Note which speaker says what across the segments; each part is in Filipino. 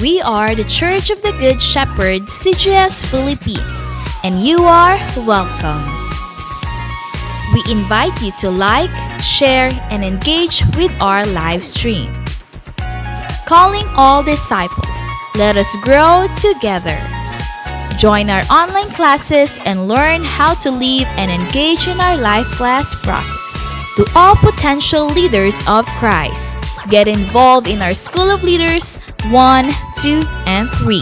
Speaker 1: We are the Church of the Good Shepherd, CGS Philippines, and you are welcome. We invite you to like, share, and engage with our live stream. Calling all disciples, let us grow together. Join our online classes and learn how to live and engage in our life class process. To all potential leaders of Christ, get involved in our School of Leaders 1, 2, and 3.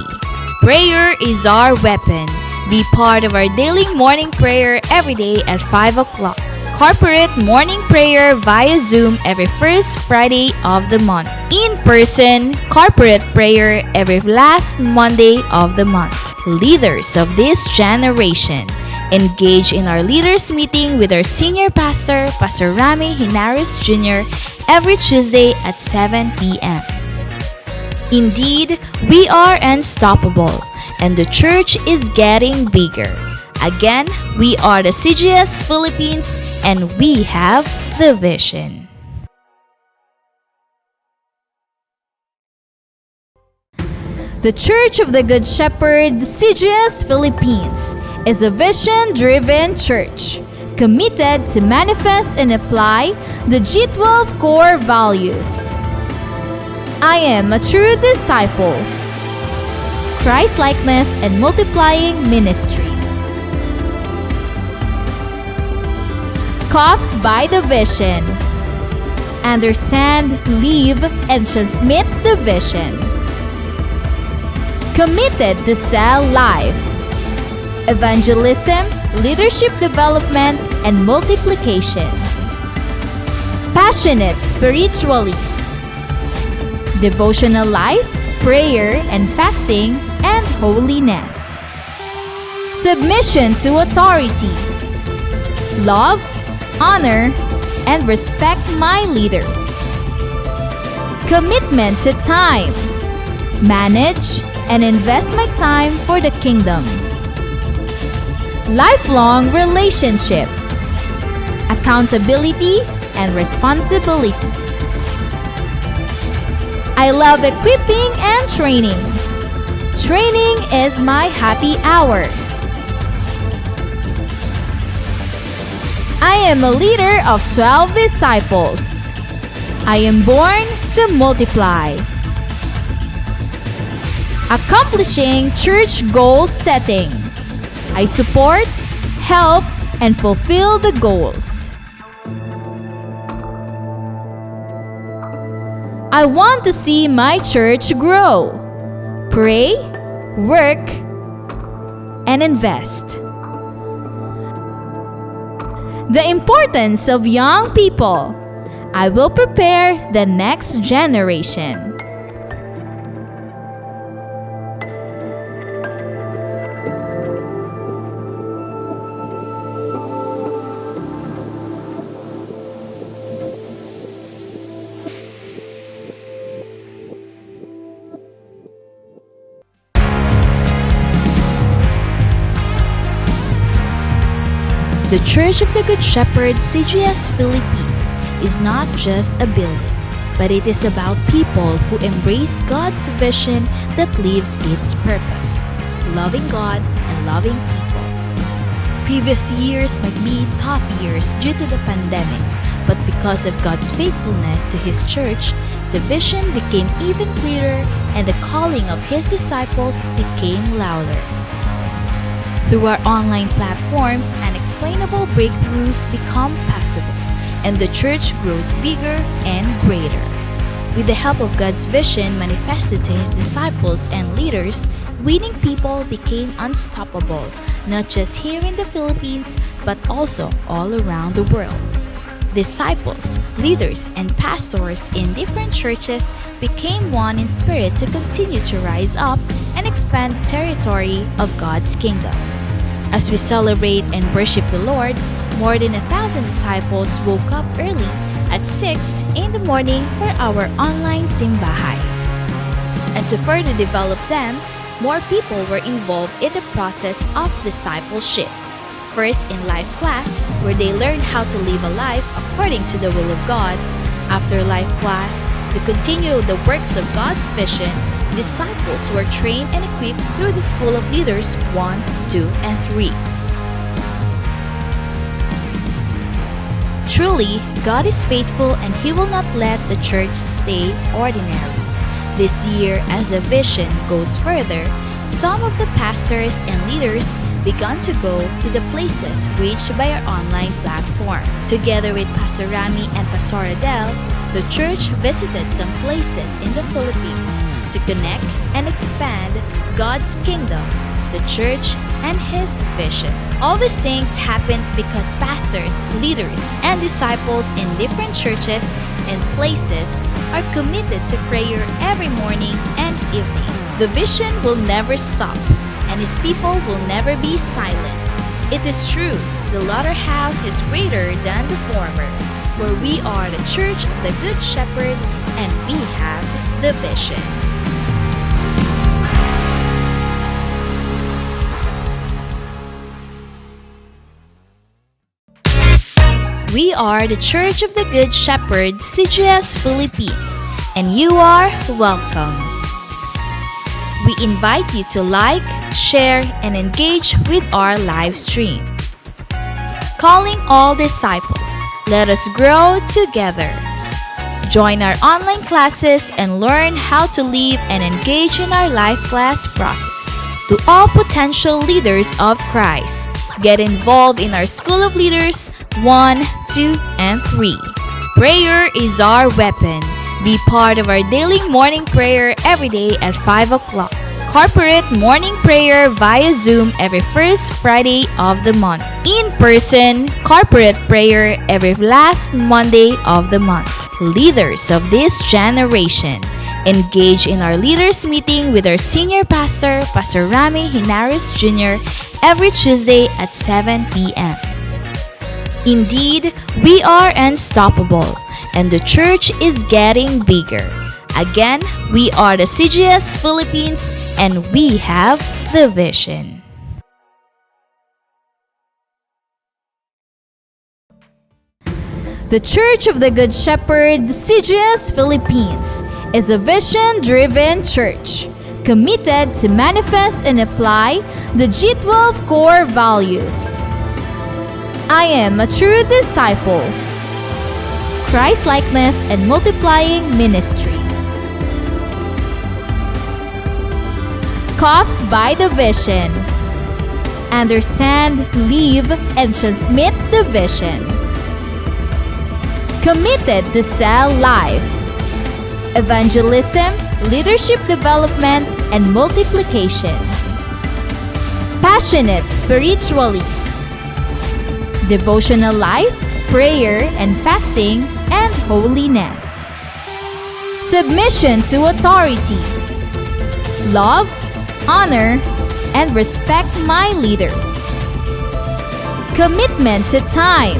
Speaker 1: Prayer is our weapon. Be part of our daily morning prayer every day at 5 o'clock. Corporate morning prayer via Zoom every first Friday of the month. In-person corporate prayer every last Monday of the month. Leaders of this generation, engage in our leaders meeting with our senior pastor, Pastor Rami Hinares Jr., every Tuesday at 7 p.m. Indeed, we are unstoppable, and the church is getting bigger. Again, we are the CGS Philippines, and we have the vision. The Church of the Good Shepherd, CGS Philippines, is a vision-driven church committed to manifest and apply the G12 core values. I am a true disciple, Christ-likeness and multiplying ministry. Caught by the vision. Understand, live, and transmit the vision. Committed to sell life. Evangelism, leadership development, and multiplication. Passionate spiritually. Devotional life, prayer and fasting, and holiness. Submission to authority. Love, honor, and respect my leaders. Commitment to time. Manage and invest my time for the kingdom. Lifelong relationship. Accountability and responsibility. I love equipping and training. Training is my happy hour. I am a leader of 12 disciples. I am born to multiply. Accomplishing church goal setting. I support, help, and fulfill the goals. I want to see my church grow. Pray, work, and invest. The importance of young people. I will prepare the next generation. The Church of the Good Shepherd, CGS Philippines, is not just a building, but it is about people who embrace God's vision that lives its purpose, loving God and loving people. Previous years might be tough years due to the pandemic, but because of God's faithfulness to His church, the vision became even clearer and the calling of His disciples became louder. Through our online platforms, unexplainable breakthroughs become possible, and the church grows bigger and greater. With the help of God's vision manifested to His disciples and leaders, winning people became unstoppable, not just here in the Philippines, but also all around the world. Disciples, leaders, and pastors in different churches became one in spirit to continue to rise up and expand the territory of God's kingdom. As we celebrate and worship the Lord, more than 1,000 disciples woke up early at 6 in the morning for our online simbahay. And to further develop them, more people were involved in the process of discipleship. First in life class, where they learned how to live a life according to the will of God. After life class, To continue the works of God's vision, disciples were trained and equipped through the School of Leaders 1, 2, and 3. Truly, God is faithful and He will not let the church stay ordinary. This year, as the vision goes further, some of the pastors and leaders began to go to the places reached by our online platform. Together with Pastor Rami and Pastor Adele, the church visited some places in the Philippines to connect and expand God's kingdom, the church, and His vision. All these things happens because pastors, leaders, and disciples in different churches and places are committed to prayer every morning and evening. The vision will never stop, and His people will never be silent. It is true, the latter house is greater than the former, for we are the church of the Good Shepherd, and we have the vision. We are the Church of the Good Shepherd, CGS Philippines, and you are welcome. We invite you to like, share, and engage with our live stream. Calling all disciples, let us grow together. Join our online classes and learn how to live and engage in our life class process. To all potential leaders of Christ, get involved in our School of Leaders 1, 2, and 3. Prayer is our weapon. Be part of our daily morning prayer every day at 5 o'clock. Corporate morning prayer via Zoom every first Friday of the month. In-person corporate prayer every last Monday of the month. Leaders of this generation, engage in our leaders meeting with our senior pastor, Pastor Rami Hinares Jr., every Tuesday at 7 p.m. Indeed, we are unstoppable, and the church is getting bigger. Again, we are the CGS Philippines, and we have the vision. The Church of the Good Shepherd, CGS Philippines, is a vision-driven church committed to manifest and apply the G12 core values. I am a true disciple. Christ-likeness and multiplying ministry. Caught by the vision. Understand, live, and transmit the vision. Committed to sell life. Evangelism, leadership development, and multiplication. Passionate spiritually. Devotional life, prayer and fasting, and holiness. Submission to authority. Love, honor, and respect my leaders. Commitment to time.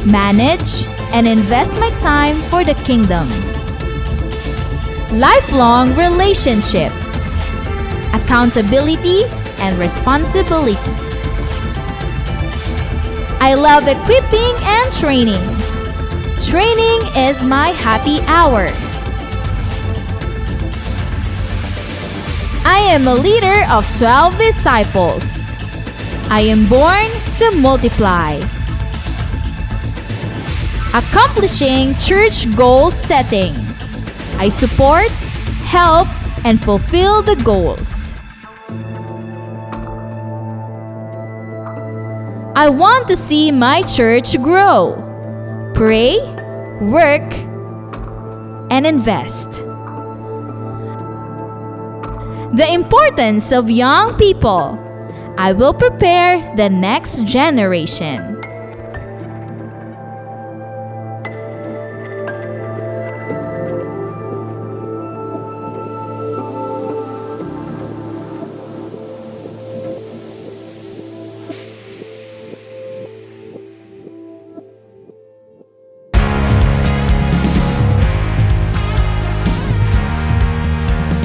Speaker 1: Manage and invest my time for the kingdom. Lifelong relationship. Accountability and responsibility. I love equipping and training. Training is my happy hour. I am a leader of 12 disciples. I am born to multiply. Accomplishing church goal setting. I support, help, and fulfill the goals. I want to see my church grow. Pray, work, and invest. The importance of young people. I will prepare the next generation.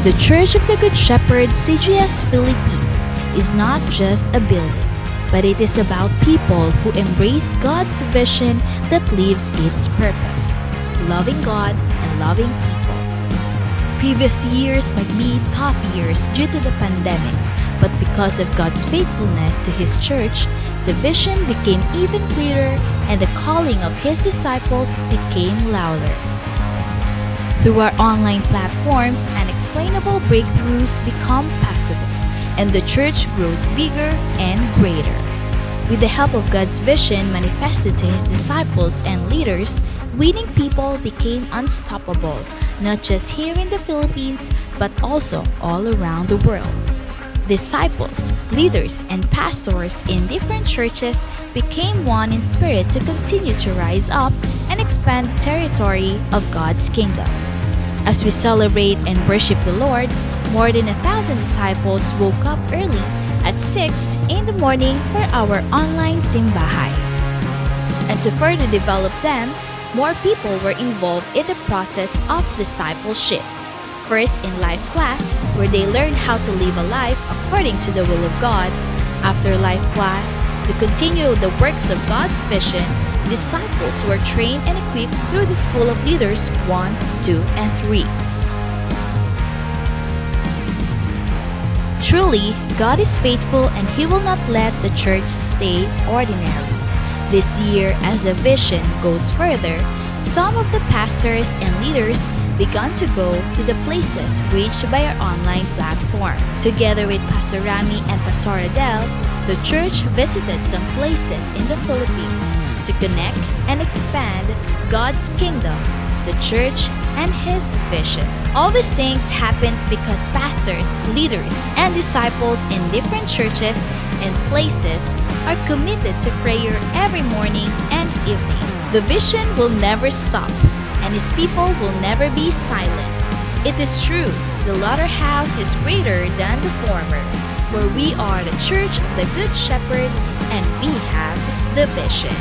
Speaker 1: The Church of the Good Shepherd, CGS Philippines, is not just a building, but it is about people who embrace God's vision that lives its purpose, loving God and loving people. Previous years might be tough years due to the pandemic, but because of God's faithfulness to His church, the vision became even clearer and the calling of His disciples became louder. Through our online platforms, unexplainable breakthroughs become possible, and the church grows bigger and greater. With the help of God's vision manifested to His disciples and leaders, winning people became unstoppable, not just here in the Philippines, but also all around the world. Disciples, leaders, and pastors in different churches became one in spirit to continue to rise up and expand the territory of God's kingdom. As we celebrate and worship the Lord, more than 1,000 disciples woke up early at 6 in the morning for our online simbahay. And to further develop them, more people were involved in the process of discipleship. First in life class, where they learned how to live a life according to the will of God. After life class, to continue the works of God's vision, disciples were trained and equipped through the School of Leaders 1, 2, and 3. Truly, God is faithful and He will not let the church stay ordinary. This year, as the vision goes further, some of the pastors and leaders began to go to the places reached by our online platform. Together with Pastor Rami and Pastor Adele, the church visited some places in the Philippines to connect and expand God's kingdom, the church, and His vision. All these things happens because pastors, leaders, and disciples in different churches and places are committed to prayer every morning and evening. The vision will never stop, and His people will never be silent. It is true, the latter house is greater than the former, where we are the church of the Good Shepherd and we have the vision.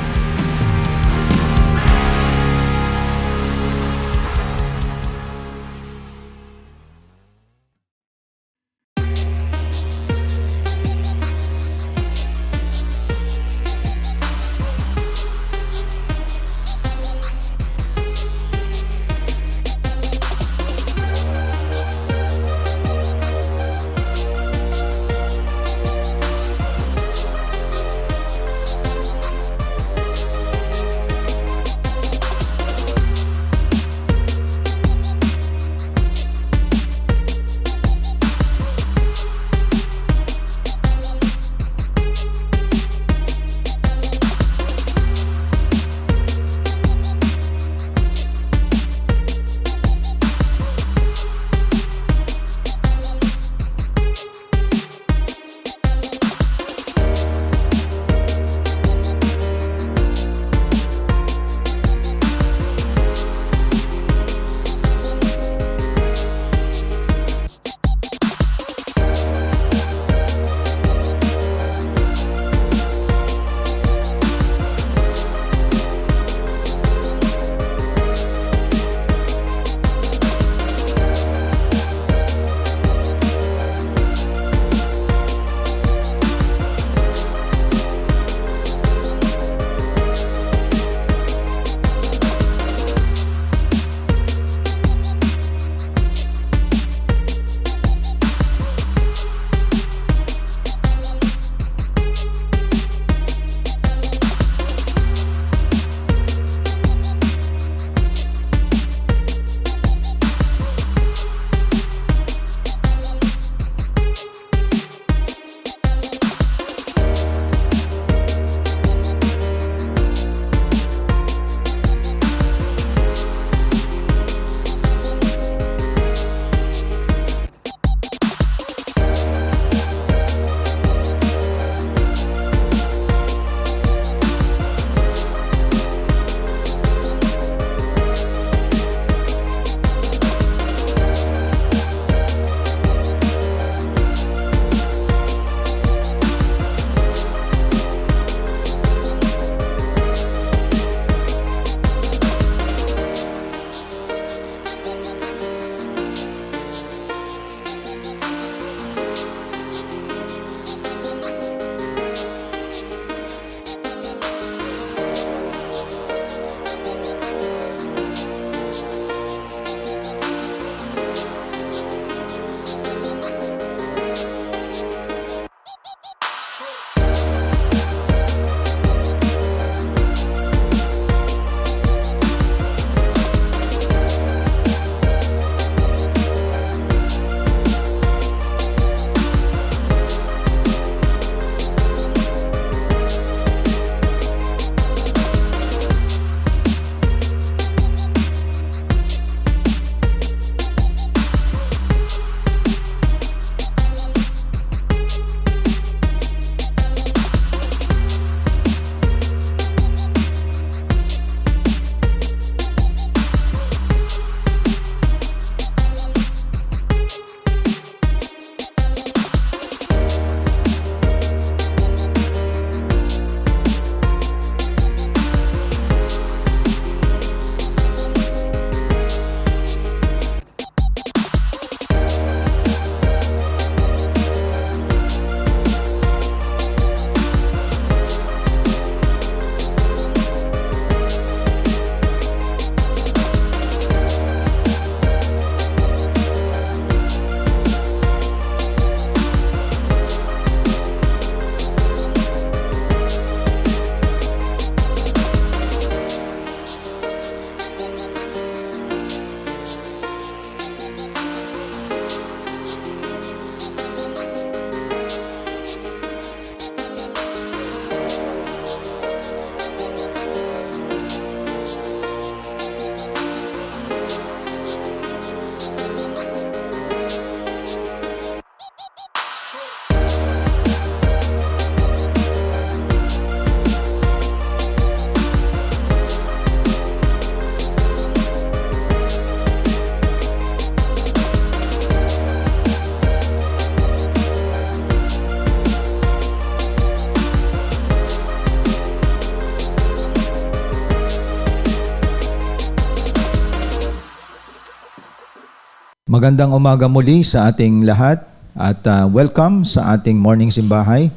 Speaker 2: Magandang umaga muli sa ating lahat at welcome sa ating morning simbahay.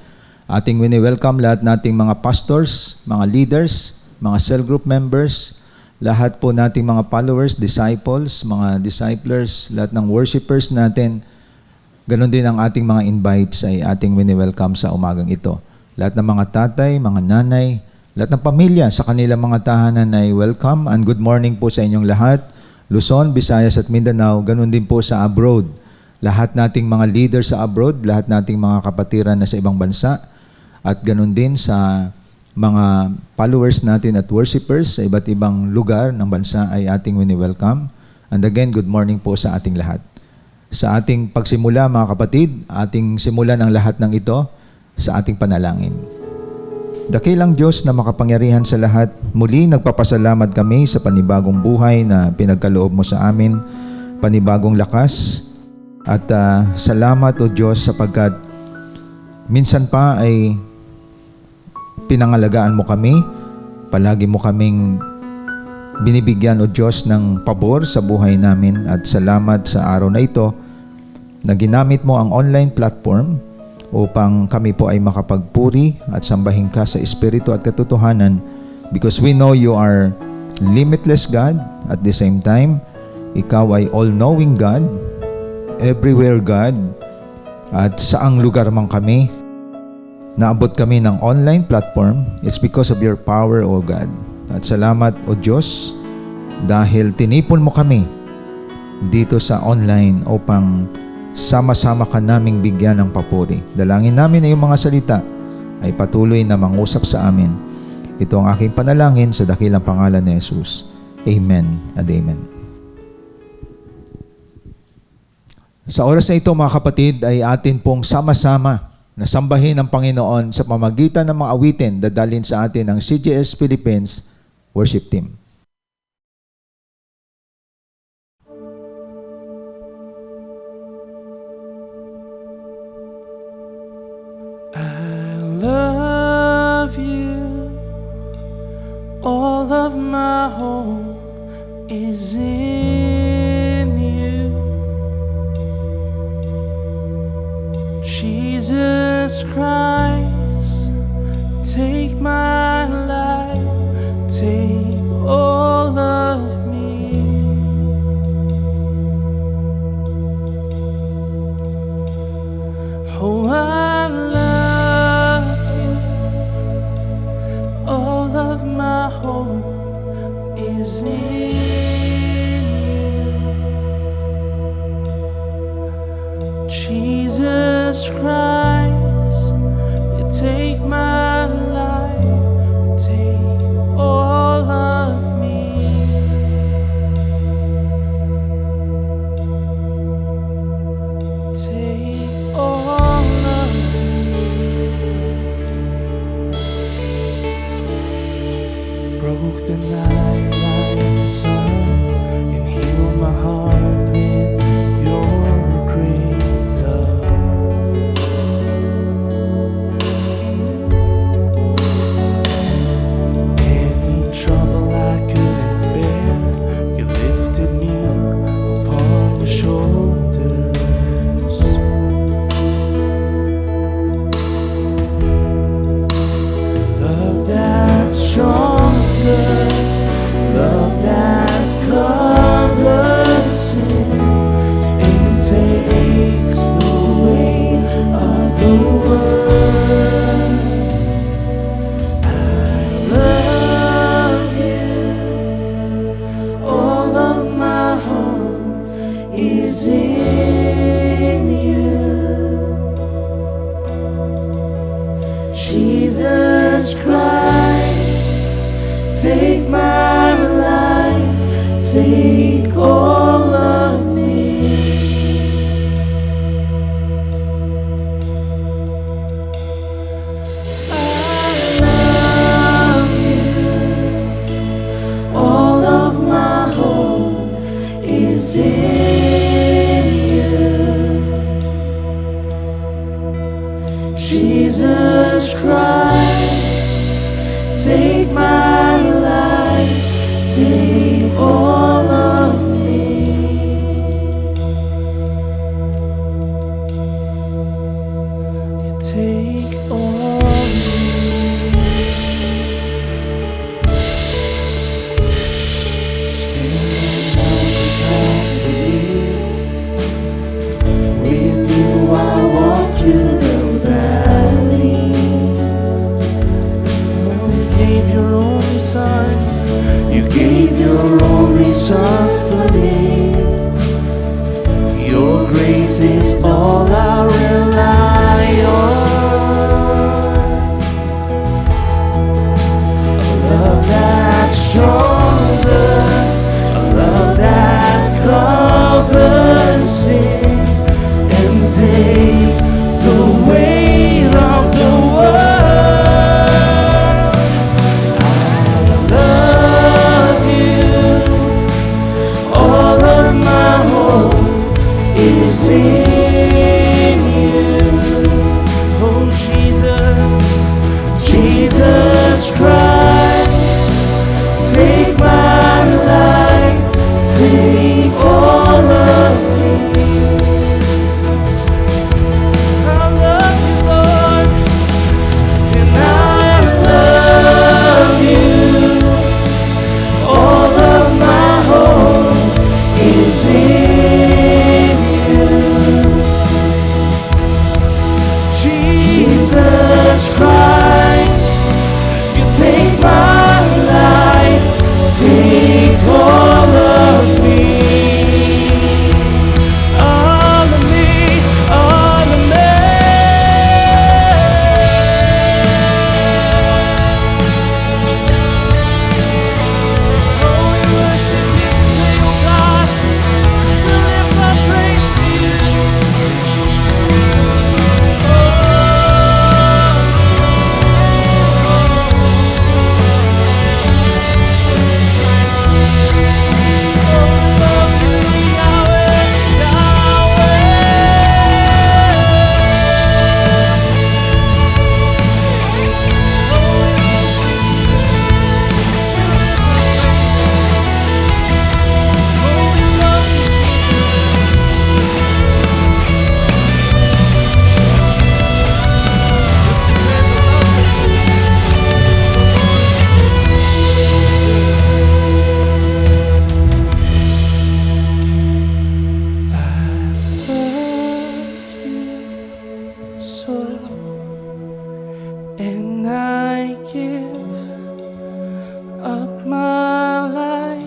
Speaker 2: Ating wini-welcome lahat nating mga pastors, mga leaders, mga cell group members, lahat po nating mga followers, disciples, mga disciplers, lahat ng worshipers natin. Ganon din ang ating mga invites ay ating wini-welcome sa umagang ito. Lahat ng mga tatay, mga nanay, lahat ng pamilya sa kanilang mga tahanan ay welcome and good morning po sa inyong lahat. Luzon, Visayas at Mindanao, ganun din po sa abroad. Lahat nating mga leaders sa abroad, lahat nating mga kapatiran na sa ibang bansa, at ganun din sa mga followers natin at worshipers sa iba't ibang lugar ng bansa ay ating wini-welcome. And again, good morning po sa ating lahat. Sa ating pagsimula mga kapatid, ating simulan ang lahat ng ito sa ating panalangin. Dakilang Diyos na makapangyarihan sa lahat, muli nagpapasalamat kami sa panibagong buhay na pinagkaloob mo sa amin, panibagong lakas, at salamat o Diyos sapagkat minsan pa ay pinangalagaan mo kami, palagi mo kaming binibigyan o Diyos ng pabor sa buhay namin at salamat sa araw na ito na ginamit mo ang online platform upang kami po ay makapagpuri at sambahin ka sa espiritu at katotohanan because we know you are limitless God. At the same time, ikaw ay all-knowing God, everywhere God, at saang lugar man kami, naabot kami ng online platform, it's because of your power, O God. At salamat, O Diyos, dahil tinipon mo kami dito sa online upang sama-sama ka naming bigyan ng papuri. Dalangin namin na iyong mga salita ay patuloy na mangusap sa amin. Ito ang aking panalangin sa dakilang pangalan ni Jesus. Amen and amen. Sa oras na ito mga kapatid ay atin pong sama-sama na sambahin ang Panginoon sa pamagitan ng mga awitin dadalhin sa atin ng CGS Philippines Worship Team.
Speaker 3: Love you, all of my hope is in you. Jesus Christ, take my life, take all of me. Oh, I love you, all of my hope is in you. Jesus Christ, you take my life, take all of me. Take all of me. You broke the night like the sun and healed my heart with your great love. Any trouble I couldn't bear, you lifted me upon your shoulders. Love that's stronger, love that covers sin and takes the weight of the world. I love you, all of my hope is in you. Jesus Christ, take my life, take all of me. I love you, all of my hope is in you. Jesus Christ, take my life, take all of me. done for me. Your grace is all I rely on. A love that's stronger, a love that covers sin and takes the weight of the world. I love you. All of my hope is in you. Oh Jesus, Jesus Christ, take my life, take all of me. I love you, Lord, and I love you. All of my hope is in you. Jesus Christ, you take my life, take all of me. All of me, all of me. Oh, we worship you today, oh God. We lift our praise to you. So, and I give up my life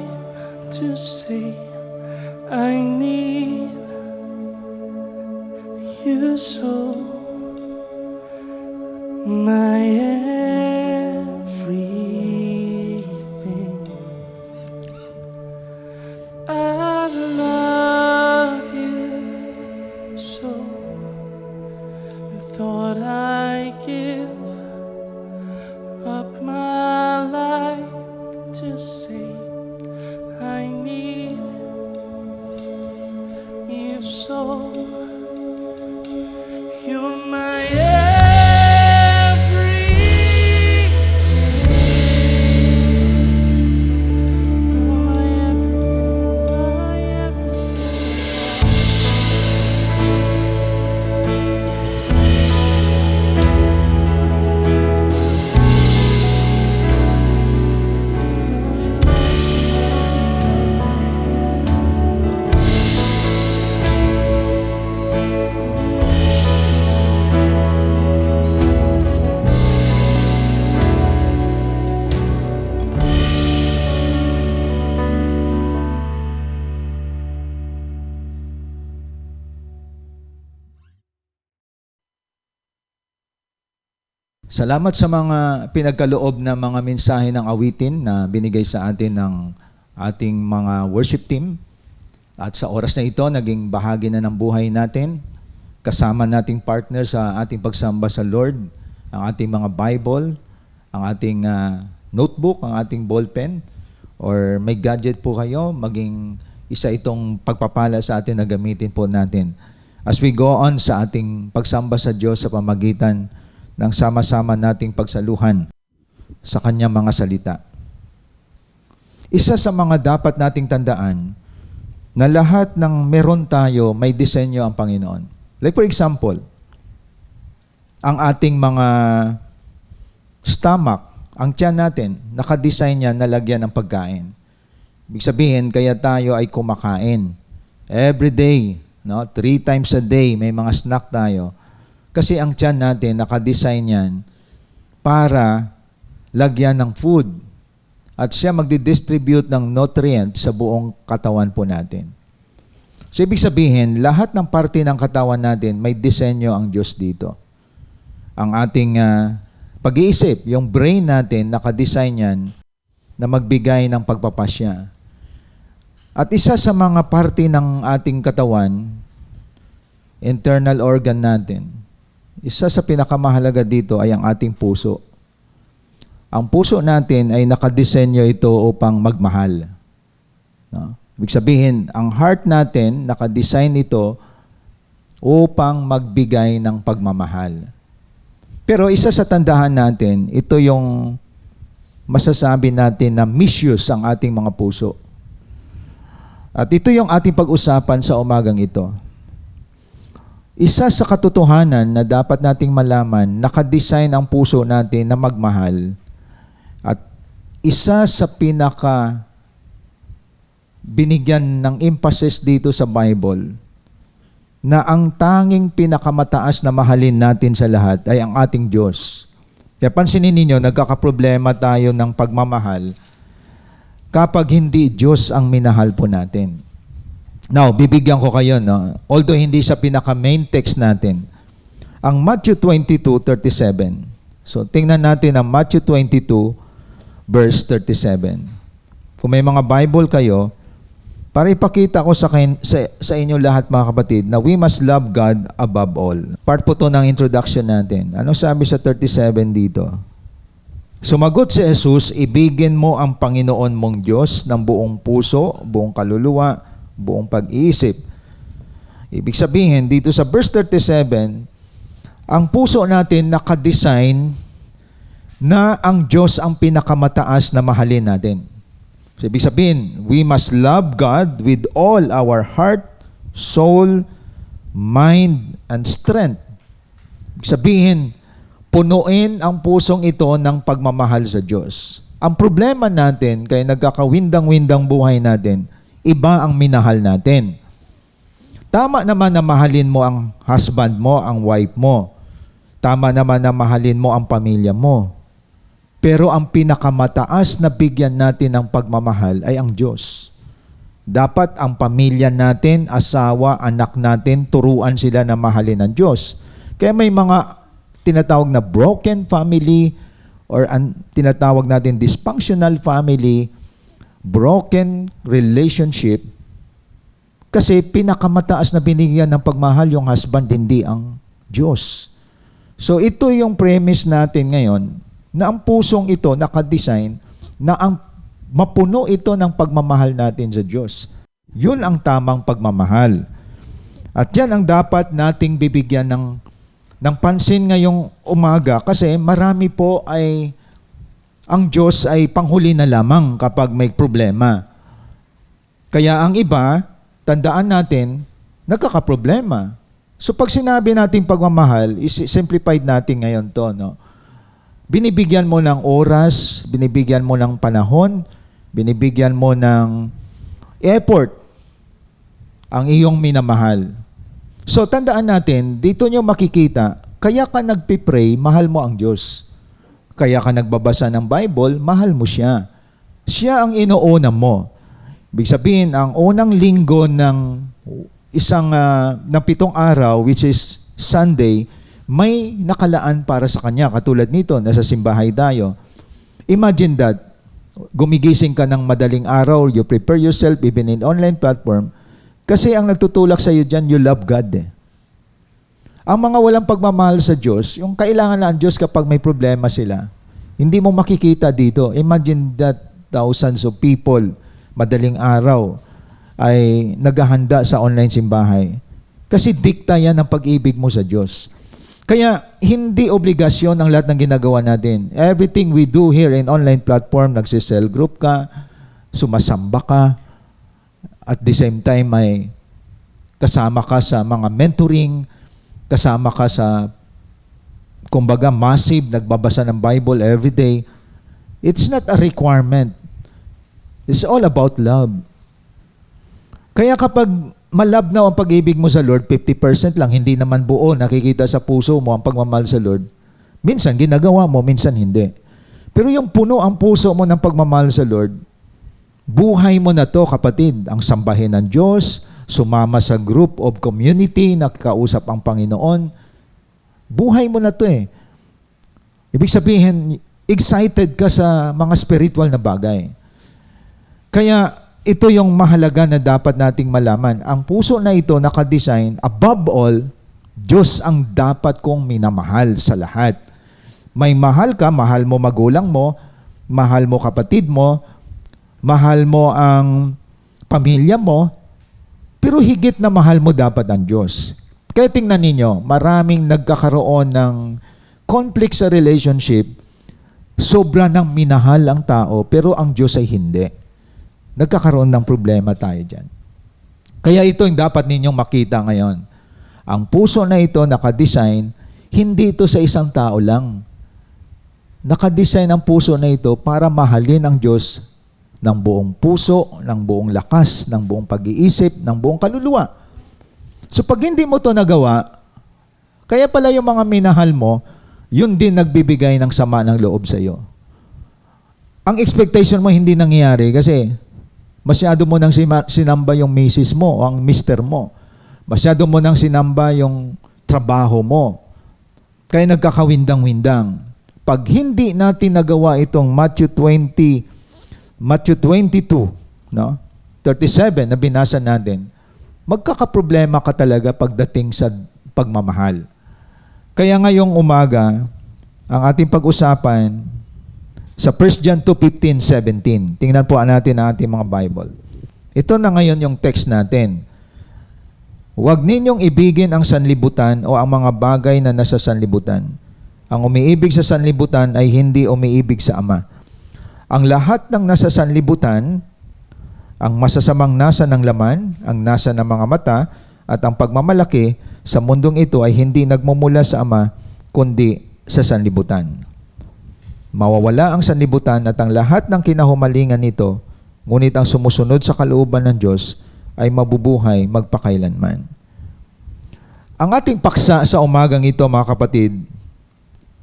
Speaker 3: to say I need you so, my everything. I love you so. Thought I give up my life to say I need you so. You're my everything. My
Speaker 2: Salamat sa mga pinagkaloob na mga mensahe ng awitin na binigay sa atin ng ating mga worship team. At sa oras na ito, naging bahagi na ng buhay natin. Kasama nating partner sa ating pagsamba sa Lord, ang ating mga Bible, ang ating notebook, ang ating ballpen, or may gadget po kayo, maging isa itong pagpapala sa atin na gamitin po natin. As we go on sa ating pagsamba sa Diyos sa pamagitan ng sama-sama nating pagsaluhan sa Kanyang mga salita. Isa sa mga dapat nating tandaan na lahat ng meron tayo, may disenyo ang Panginoon. Like for example, ang ating mga stomach, ang tiyan natin, nakadesign niya na lagyan ng pagkain. Ibig sabihin, kaya tayo ay kumakain. Every day, 3 times a day, may mga snack tayo. Kasi ang tiyan natin, nakadesign yan para lagyan ng food. At siya magdi-distribute ng nutrient sa buong katawan po natin. So, ibig sabihin, lahat ng parte ng katawan natin, may disenyo ang Diyos dito. Ang ating pag-iisip, yung brain natin, nakadesign yan na magbigay ng pagpapasya. At isa sa mga parte ng ating katawan, internal organ natin, isa sa pinakamahalaga dito ay ang ating puso. Ang puso natin ay nakadesenyo ito upang magmahal. No? Ibig sabihin, ang heart natin, nakadesign ito upang magbigay ng pagmamahal. Pero isa sa tandahan natin, ito yung masasabi natin na misuse ang ating mga puso. At ito yung ating pag-usapan sa umagang ito. Isa sa katotohanan na dapat nating malaman, nakadesign ang puso natin na magmahal. At isa sa pinaka binigyan ng emphasis dito sa Bible na ang tanging pinakamataas na mahalin natin sa lahat ay ang ating Diyos. Kaya pansinin ninyo, nagkakaproblema tayo ng pagmamahal kapag hindi Diyos ang minahal po natin. Now, bibigyan ko kayo, no? Although hindi sa pinaka-main text natin, ang Matthew 22:37. So, tingnan natin ang Matthew 22, verse 37. Kung may mga Bible kayo, para ipakita ko sa inyo lahat mga kapatid na we must love God above all. Part po to ng introduction natin. Ano sabi sa 37 dito? Sumagot si Jesus, ibigin mo ang Panginoon mong Diyos ng buong puso, buong kaluluwa, buong pag-iisip. Ibig sabihin, dito sa verse 37, ang puso natin nakadesign na ang Diyos ang pinakamataas na mahalin natin. So, ibig sabihin, we must love God with all our heart, soul, mind, and strength. Ibig sabihin, punuin ang pusong ito ng pagmamahal sa Diyos. Ang problema natin, kaya nagkakawindang-windang buhay natin, iba ang minahal natin. Tama naman na mahalin mo ang husband mo, ang wife mo. Tama naman na mahalin mo ang pamilya mo. Pero ang pinakamataas na bigyan natin ng pagmamahal ay ang Diyos. Dapat ang pamilya natin, asawa, anak natin, turuan sila na mahalin ang Diyos. Kaya may mga tinatawag na broken family or tinatawag natin dysfunctional family, broken relationship, kasi pinakamataas na binigyan ng pagmahal yung husband, hindi ang Diyos. So ito yung premise natin ngayon, na ang pusong ito nakadesign na ang mapuno ito ng pagmamahal natin sa Diyos. Yun ang tamang pagmamahal. At yan ang dapat nating bibigyan ng pansin ngayong umaga kasi marami po ay ang Diyos ay panghuli na lamang kapag may problema. Kaya ang iba, tandaan natin, nagkakaproblema. So pag sinabi natin pagmamahal, simplified natin ngayon to, no? Binibigyan mo ng oras, binibigyan mo ng panahon, binibigyan mo ng effort ang iyong minamahal. So tandaan natin, dito nyo makikita, kaya ka nagpipray, mahal mo ang Diyos. Kaya ka nagbabasa ng Bible, mahal mo siya. Siya ang inuuna mo. Ibig sabihin, ang unang linggo ng ng 7 araw, which is Sunday, may nakalaan para sa kanya. Katulad nito, nasa simbahay tayo. Imagine that, gumigising ka ng madaling araw, you prepare yourself even in online platform, kasi ang nagtutulak sa iyo dyan, you love God. Ang mga walang pagmamahal sa Diyos, yung kailangan na ang Diyos kapag may problema sila, hindi mo makikita dito. Imagine that thousands of people, madaling araw, ay naghahanda sa online simbahay. Kasi dikta yan ang pag-ibig mo sa Diyos. Kaya hindi obligasyon ang lahat ng ginagawa natin. Everything we do here in online platform, nagsisell group ka, sumasamba ka, at the same time ay kasama ka sa mga mentoring, kasama ka sa, kumbaga, massive, nagbabasa ng Bible every day. It's not a requirement. It's all about love. Kaya kapag malab na ang pag-ibig mo sa Lord, 50% lang, hindi naman buo, nakikita sa puso mo ang pagmamahal sa Lord. Minsan ginagawa mo, minsan hindi. Pero yung puno ang puso mo ng pagmamahal sa Lord, buhay mo na to, kapatid. Ang sambahin ng Diyos, sumama sa group of community, nakikausap ang Panginoon. Buhay mo na to eh. Ibig sabihin, excited ka sa mga spiritual na bagay. Kaya ito yung mahalaga na dapat nating malaman. Ang puso na ito nakadesign, above all, Diyos ang dapat kong minamahal sa lahat. May mahal ka, mahal mo magulang mo, mahal mo kapatid mo, mahal mo ang pamilya mo, pero higit na mahal mo dapat ang Diyos. Kaya tingnan ninyo, maraming nagkakaroon ng conflict sa relationship, sobra nang minahal ang tao, pero ang Diyos ay hindi. Nagkakaroon ng problema tayo dyan. Kaya ito yung dapat ninyong makita ngayon. Ang puso na ito nakadesign, hindi ito sa isang tao lang. Nakadesign ang puso na ito para mahalin ang Diyos ng buong puso, ng buong lakas, ng buong pag-iisip, ng buong kaluluwa. So pag hindi mo ito nagawa, kaya pala yung mga minahal mo, yun din nagbibigay ng sama ng loob sa iyo. Ang expectation mo hindi nangyayari kasi masyado mo nang sinamba yung misis mo o ang mister mo. Masyado mo nang sinamba yung trabaho mo. Kaya nagkakawindang-windang. Pag hindi natin nagawa itong Matthew 22, no? 37 na binasa natin, magkakaproblema ka talaga pagdating sa pagmamahal. Kaya ngayong umaga, ang ating pag-usapan sa 1 John 2:15-17. Tingnan po natin ang ating mga Bible. Ito na ngayon yung text natin. Huwag ninyong ibigin ang sanlibutan o ang mga bagay na nasa sanlibutan. Ang umiibig sa sanlibutan ay hindi umiibig sa Ama. Ang lahat ng nasa sanlibutan, ang masasamang nasa ng laman, ang nasa ng mga mata, at ang pagmamalaki sa mundong ito ay hindi nagmumula sa Ama, kundi sa sanlibutan. Mawawala ang sanlibutan at ang lahat ng kinahumalingan nito, ngunit ang sumusunod sa kalooban ng Diyos ay mabubuhay magpakailanman. Ang ating paksa sa umagang ito, mga kapatid,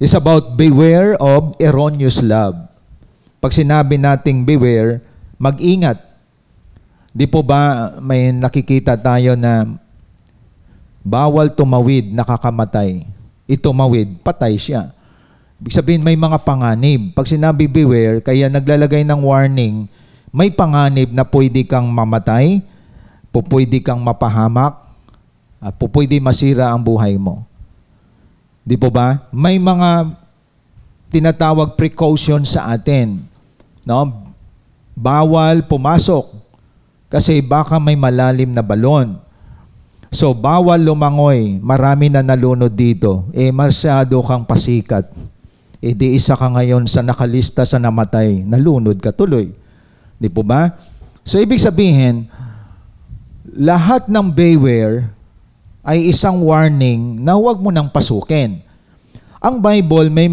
Speaker 2: is about beware of erroneous love. Pag sinabi nating beware, mag-ingat. Di po ba may nakikita tayo na bawal tumawid, nakakamatay. Itumawid, patay siya. Ibig sabihin, may mga panganib. Pag sinabi beware, kaya naglalagay ng warning, may panganib na pwede kang mamatay, pwede kang mapahamak, at pwede masira ang buhay mo. Di po ba? May mga tinatawag precaution sa atin. No? Bawal pumasok kasi baka may malalim na balon. So, bawal lumangoy. Marami na nalunod dito. Masyado kang pasikat. Di isa ka ngayon sa nakalista sa namatay. Nalunod ka tuloy. Di po ba? So, ibig sabihin, lahat ng beware ay isang warning na huwag mo nang pasukin. Ang Bible may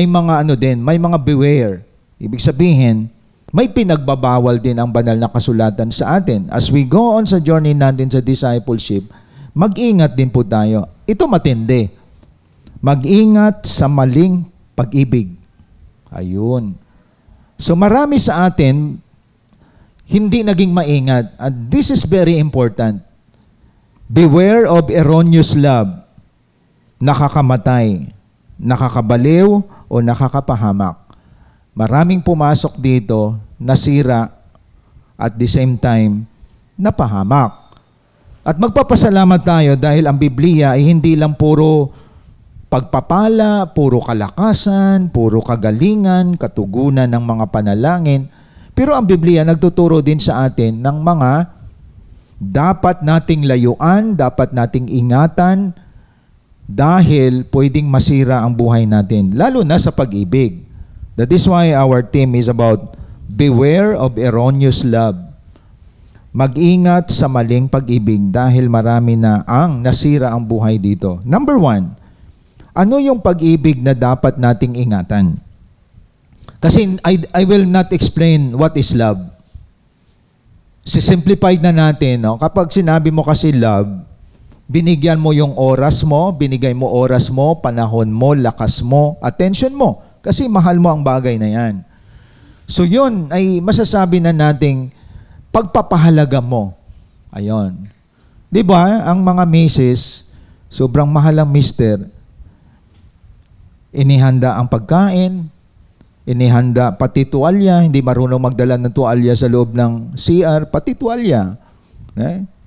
Speaker 2: mga beware. Ibig sabihin, may pinagbabawal din ang banal na kasulatan sa atin. As we go on sa journey natin sa discipleship, mag-ingat din po tayo. Ito matindi. Mag-ingat sa maling pag-ibig. Ayun. So marami sa atin hindi naging maingat. And this is very important. Beware of erroneous love. Nakakamatay, nakakabaliw, o nakakapahamak. Maraming pumasok dito, nasira, at the same time, napahamak. At magpapasalamat tayo dahil ang Biblia ay hindi lang puro pagpapala, puro kalakasan, puro kagalingan, katugunan ng mga panalangin. Pero ang Biblia nagtuturo din sa atin ng mga dapat nating layuan, dapat nating ingatan, dahil pwedeng masira ang buhay natin, lalo na sa pag-ibig. That is why our theme is about beware of erroneous love. Mag-ingat sa maling pag-ibig dahil marami na ang nasira ang buhay dito. Number 1, ano yung pag-ibig na dapat nating ingatan? Kasi I will not explain what is love. Simplified na natin, no? Kapag sinabi mo kasi love, binigyan mo yung oras mo, binigay mo oras mo, panahon mo, lakas mo, attention mo Kasi mahal mo ang bagay na yan. So yun ay masasabi na nating pagpapahalaga mo. Ayon. Di ba, ang mga misis, sobrang mahal ang mister, inihanda ang pagkain, inihanda pati tuwalya, hindi marunong magdala ng tuwalya sa loob ng CR, pati tuwalya.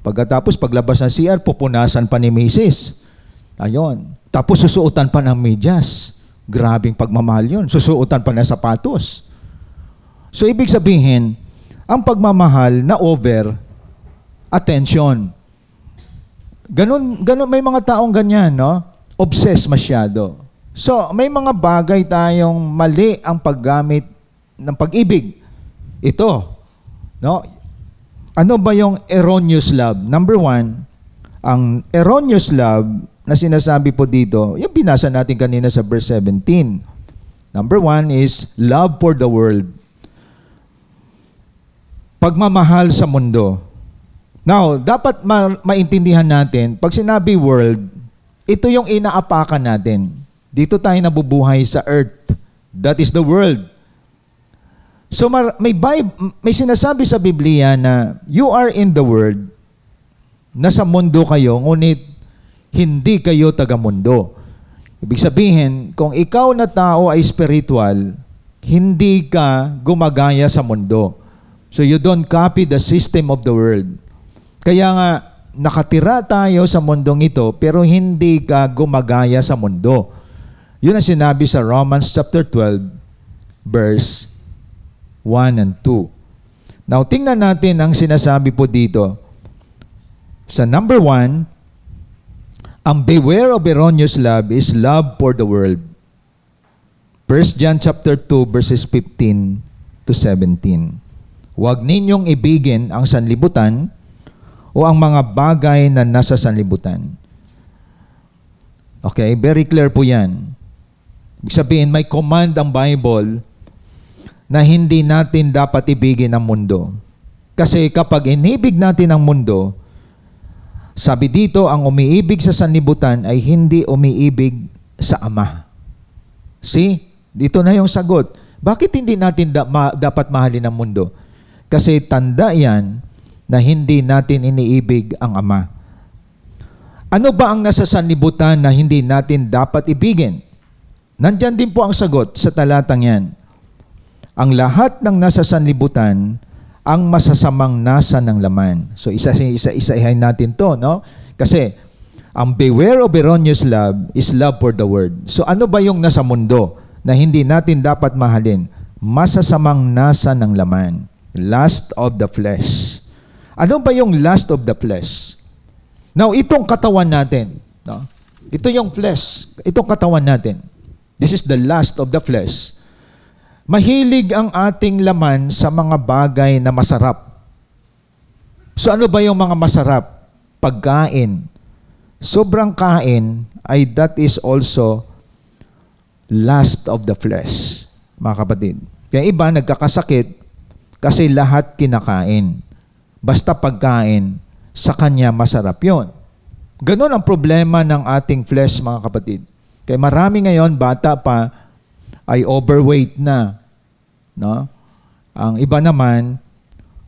Speaker 2: Pagkatapos, paglabas ng CR, pupunasan pa ni misis. Ayon. Tapos susuotan pa ng medyas. Grabing pagmamahal yun. Susuotan pa ng sapatos. So, ibig sabihin, ang pagmamahal na over attention. Ganun, may mga taong ganyan, no? Obsessed masyado. So, may mga bagay tayong mali ang paggamit ng pag-ibig. Ito, no? Ano ba yung erroneous love? Number 1, ang erroneous love na sinasabi po dito, yung binasa natin kanina sa verse 17. Number 1 is love for the world. Pagmamahal sa mundo. Now, dapat maintindihan natin, pag sinabi world, ito yung inaapakan natin. Dito tayo nabubuhay sa earth. That is the world. So may sinasabi sa Biblia na you are in the world, nasa mundo kayo, ngunit hindi kayo taga-mundo. Ibig sabihin, kung ikaw na tao ay spiritual, hindi ka gumagaya sa mundo. So you don't copy the system of the world. Kaya nga, nakatira tayo sa mundong ito, pero hindi ka gumagaya sa mundo. Yun ang sinabi sa Romans chapter 12, verse 1 and 2. Now, tingnan natin ang sinasabi po dito. Sa number 1, ang beware of erroneous love is love for the world. 1 John chapter 2, verses 15 to 17. Huwag ninyong ibigin ang sanlibutan o ang mga bagay na nasa sanlibutan. Okay, very clear po yan. Ibig sabihin, may command ang Bible na hindi natin dapat ibigin ang mundo. Kasi kapag inibig natin ang mundo, sabi dito, ang umiibig sa sanlibutan ay hindi umiibig sa Ama. See? Dito na yung sagot. Bakit hindi natin dapat mahalin ang mundo? Kasi tanda yan na hindi natin iniibig ang Ama. Ano ba ang nasa sanlibutan na hindi natin dapat ibigin? Nandyan din po ang sagot sa talatang yan. Ang lahat ng nasa sanlibutan ang masasamang nasa ng laman. So isa-isahin natin to, no? Kasi ang beware of erroneous love is love for the world. So ano ba yung nasa mundo na hindi natin dapat mahalin? Masasamang nasa ng laman. Lust of the flesh. Ano ba yung lust of the flesh? Now, itong katawan natin, no? Ito yung flesh. Itong katawan natin. This is the lust of the flesh. Mahilig ang ating laman sa mga bagay na masarap. So ano ba yung mga masarap? Pagkain. Sobrang kain ay that is also lust of the flesh, mga kapatid. Kaya iba nagkakasakit kasi lahat kinakain. Basta pagkain, sa kanya masarap yon. Ganon ang problema ng ating flesh, mga kapatid. Kaya marami ngayon, bata pa, ay overweight na. No? Ang iba naman,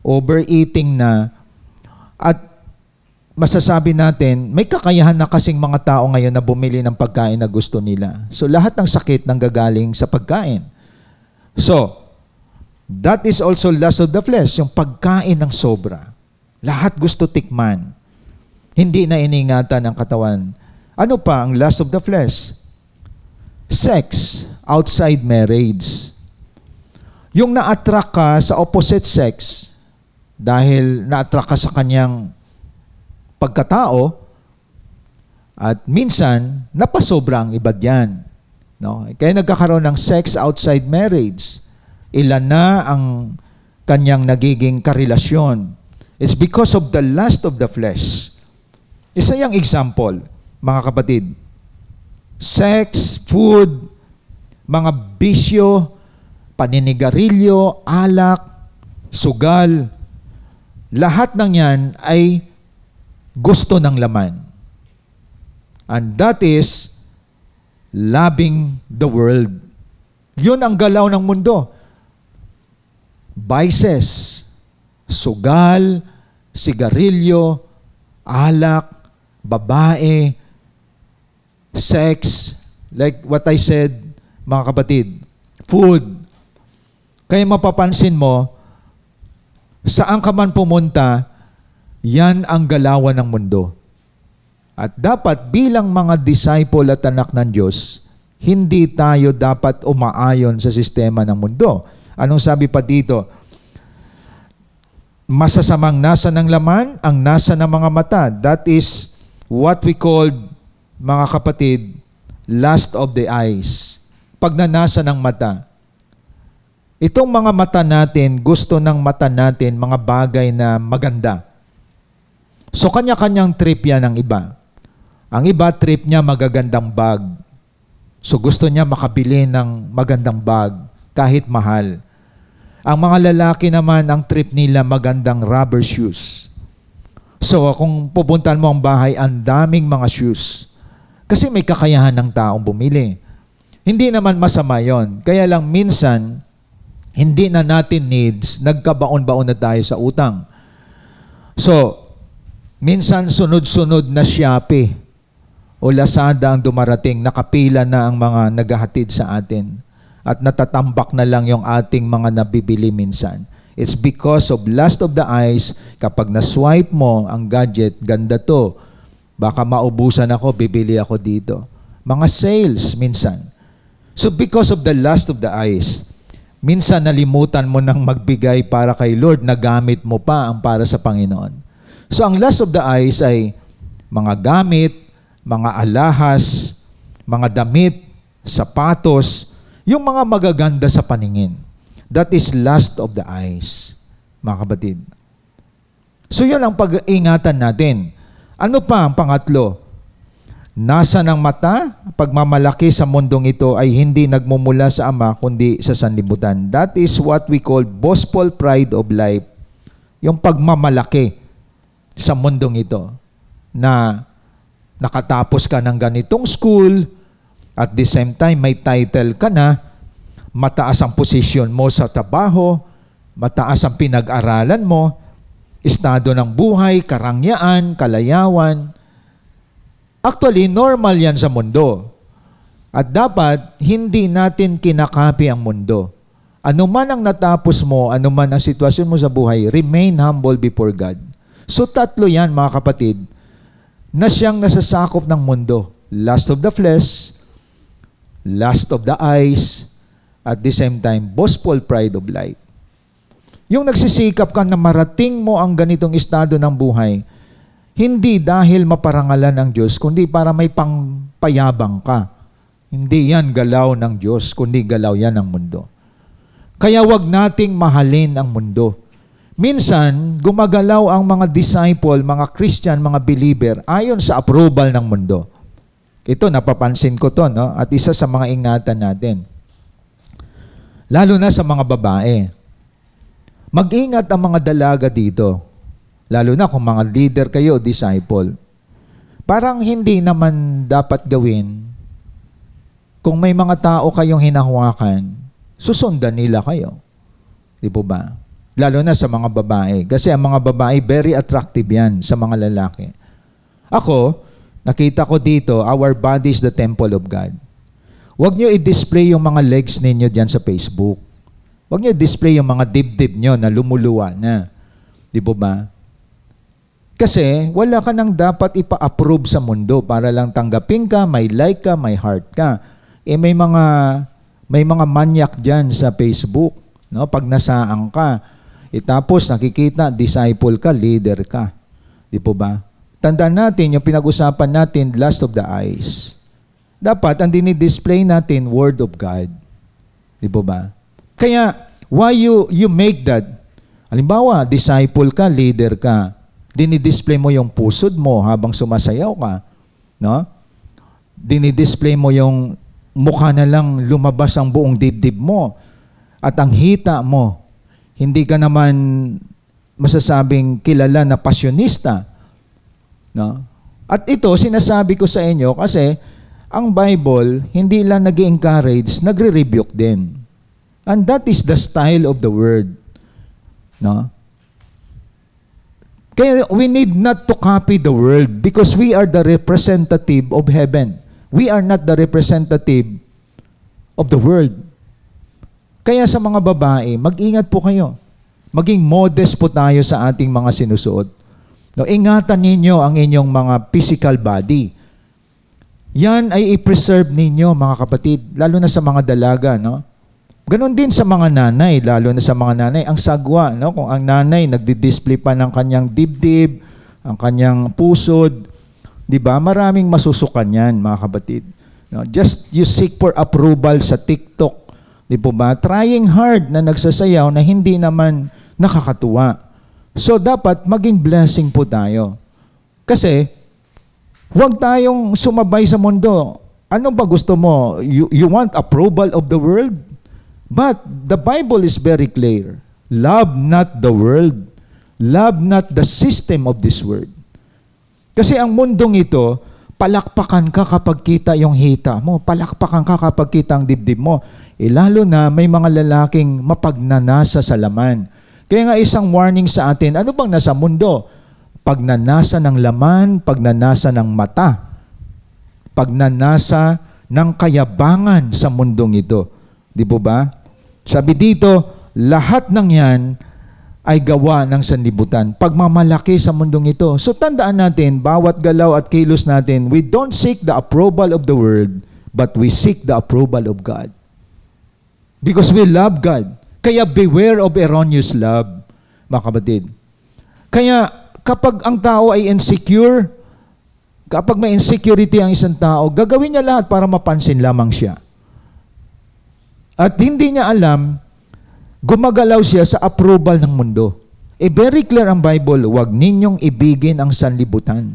Speaker 2: overeating na. At masasabi natin, may kakayahan na kasing mga tao ngayon na bumili ng pagkain na gusto nila. So lahat ng sakit nanggagaling sa pagkain. So, that is also lust of the flesh, yung pagkain ng sobra. Lahat gusto tikman. Hindi na iningatan ng katawan. Ano pa ang lust of the flesh? Sex outside marriage. Yung na-attract ka sa opposite sex dahil na-attract ka sa kanyang pagkatao at minsan napasobra ang iba diyan. No? Kaya nagkakaroon ng sex outside marriage. Ilan na ang kanyang nagiging karelasyon. It's because of the lust of the flesh. Isa yung example, mga kapatid. Sex, food, mga bisyo, paninigarilyo, alak, sugal, lahat ng yan ay gusto ng laman. And that is loving the world. Yun ang galaw ng mundo. Vices, sugal, sigarilyo, alak, babae, sex, like what I said, mga kapatid, food. Kaya mapapansin mo, saan ka man pumunta, yan ang galawan ng mundo. At dapat bilang mga disciple at anak ng Diyos, hindi tayo dapat umaayon sa sistema ng mundo. Anong sabi pa dito? Masasamang nasa ng laman, ang nasa ng mga mata. That is what we call, mga kapatid, lust of the eyes. Pagnanasa ng mata. Itong mga mata natin, gusto ng mata natin mga bagay na maganda. So kanya-kanyang trip yan ng iba. Ang iba, trip niya magagandang bag. So gusto niya makabili ng magandang bag kahit mahal. Ang mga lalaki naman, ang trip nila magandang rubber shoes. So kung pupuntahan mo ang bahay, ang daming mga shoes. Kasi may kakayahan ng taong bumili. Hindi naman masama yon. Kaya lang minsan, hindi na natin needs, nagkabaon-baon na tayo sa utang. So, minsan sunod-sunod na Shopee o Lazada ang dumarating, nakapila na ang mga naghahatid sa atin. At natatambak na lang yung ating mga nabibili minsan. It's because of lust of the eyes. Kapag na-swipe mo ang gadget, ganda to. Baka maubusan ako, bibili ako dito. Mga sales minsan. So because of the lust of the eyes, minsan nalimutan mo nang magbigay para kay Lord, nagamit mo pa ang para sa Panginoon. So ang lust of the eyes ay mga gamit, mga alahas, mga damit, sapatos, yung mga magaganda sa paningin. That is lust of the eyes, mga kapatid. So yun ang pag-ingatan natin. Ano pa ang pangatlo? Nasa ng mata, pagmamalaki sa mundong ito ay hindi nagmumula sa Ama, kundi sa sanlibutan. That is what we call boastful pride of life. Yung pagmamalaki sa mundong ito. Na nakatapos ka ng ganitong school, at the same time may title ka na, mataas ang posisyon mo sa trabaho, mataas ang pinag-aralan mo, estado ng buhay, karangyaan, kalayawan. Actually, normal yan sa mundo. At dapat, hindi natin kinakapi ang mundo. Ano man ang natapos mo, ano man ang sitwasyon mo sa buhay, remain humble before God. So tatlo yan, mga kapatid, na siyang nasasakop ng mundo. Lust of the flesh, lust of the eyes, at the same time, boastful pride of life. Yung nagsisikap ka na marating mo ang ganitong estado ng buhay, hindi dahil maparangalan ng Diyos, kundi para may pangpayabang ka. Hindi yan galaw ng Diyos, kundi galaw yan ng mundo. Kaya wag nating mahalin ang mundo. Minsan, gumagalaw ang mga disciple, mga Christian, mga believer, ayon sa approval ng mundo. Ito, napapansin ko to, no? At isa sa mga ingatan natin. Lalo na sa mga babae. Mag-ingat ang mga dalaga dito. Lalo na kung mga leader kayo, disciple. Parang hindi naman dapat gawin kung may mga tao kayong hinahawakan, susundan nila kayo. Di po ba? Lalo na sa mga babae. Kasi ang mga babae, very attractive yan sa mga lalaki. Ako, nakita ko dito, our body is the temple of God. Huwag nyo i-display yung mga legs ninyo dyan sa Facebook. Huwag nyo i-display yung mga dibdib nyo na lumuluwa na. Di po ba? Kasi wala ka nang dapat ipa-approve sa mundo para lang tanggapin ka, may like ka, may heart ka. May mga manyak dyan sa Facebook. No? Pag nasaan ka, tapos nakikita, disciple ka, leader ka. Di po ba? Tandaan natin, yung pinag-usapan natin, lust of the eyes. Dapat, ang dinidisplay natin, Word of God. Di po ba? Kaya, why you make that? Halimbawa, disciple ka, leader ka. Dinidisplay mo yung pusod mo habang sumasayaw ka. No? Dinidisplay mo yung mukha na lang lumabas ang buong dibdib mo. At ang hita mo, hindi ka naman masasabing kilala na pasyonista. No? At ito, sinasabi ko sa inyo kasi ang Bible, hindi lang nag-encourage, nagre-rebuke din. And that is the style of the word. No? Kaya we need not to copy the world because we are the representative of heaven. We are not the representative of the world. Kaya sa mga babae, mag-ingat po kayo. Maging modest po tayo sa ating mga sinusuot. No, ingatan ninyo ang inyong mga physical body. Yan ay i-preserve ninyo, mga kapatid, lalo na sa mga dalaga, no? Ganon din sa mga nanay, lalo na sa mga nanay, ang sagwa, no? Kung ang nanay nagdi-display pa ng kanyang dibdib, ang kanyang pusod, di ba? Maraming masusukan yan, mga kapatid. No? Just you seek for approval sa TikTok, di po ba? Trying hard na nagsasayaw na hindi naman nakakatuwa. So, dapat maging blessing po tayo. Kasi, huwag tayong sumabay sa mundo. Ano ba gusto mo? You want approval of the world? But the Bible is very clear. Love not the world. Love not the system of this world. Kasi ang mundong ito, palakpakan ka kapag kita yung hita mo. Palakpakan ka kapag kita ang dibdib mo. Lalo na may mga lalaking mapagnanasa sa laman. Kaya nga isang warning sa atin, ano bang nasa mundo? Pagnanasa ng laman, pagnanasa ng mata, pagnanasa ng kayabangan sa mundong ito. Di po ba? Sabi dito, lahat ng yan ay gawa ng sanlibutan. Pagmamalaki sa mundong ito. So tandaan natin, bawat galaw at kilos natin, we don't seek the approval of the world, but we seek the approval of God. Because we love God. Kaya beware of erroneous love, mga kapatid. Kaya kapag ang tao ay insecure, kapag may insecurity ang isang tao, gagawin niya lahat para mapansin lamang siya. At hindi niya alam, gumagalaw siya sa approval ng mundo. Very clear ang Bible, huwag ninyong ibigin ang sanlibutan.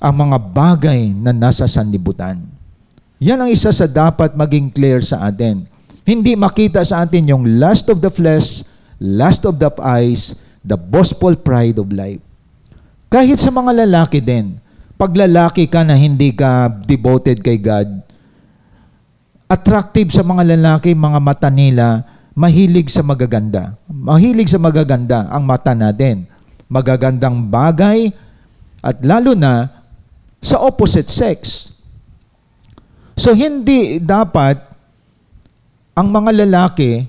Speaker 2: Ang mga bagay na nasa sanlibutan. Yan ang isa sa dapat maging clear sa atin. Hindi makita sa atin yung lust of the flesh, lust of the eyes, the boastful pride of life. Kahit sa mga lalaki din, pag lalaki ka na hindi ka devoted kay God, attractive sa mga lalaki, mga mata nila, mahilig sa magaganda. Mahilig sa magaganda ang mata natin. Magagandang bagay at lalo na sa opposite sex. So hindi dapat ang mga lalaki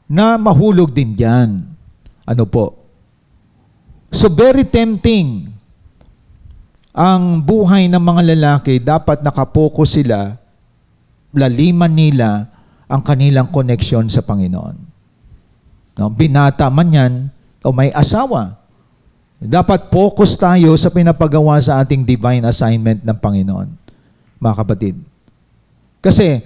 Speaker 2: na mahulog din diyan. Ano po? So very tempting ang buhay ng mga lalaki, dapat nakapokus sila, laliman nila ang kanilang koneksyon sa Panginoon. No? Binata man yan o may asawa. Dapat focus tayo sa pinapagawa sa ating divine assignment ng Panginoon, mga kapatid. Kasi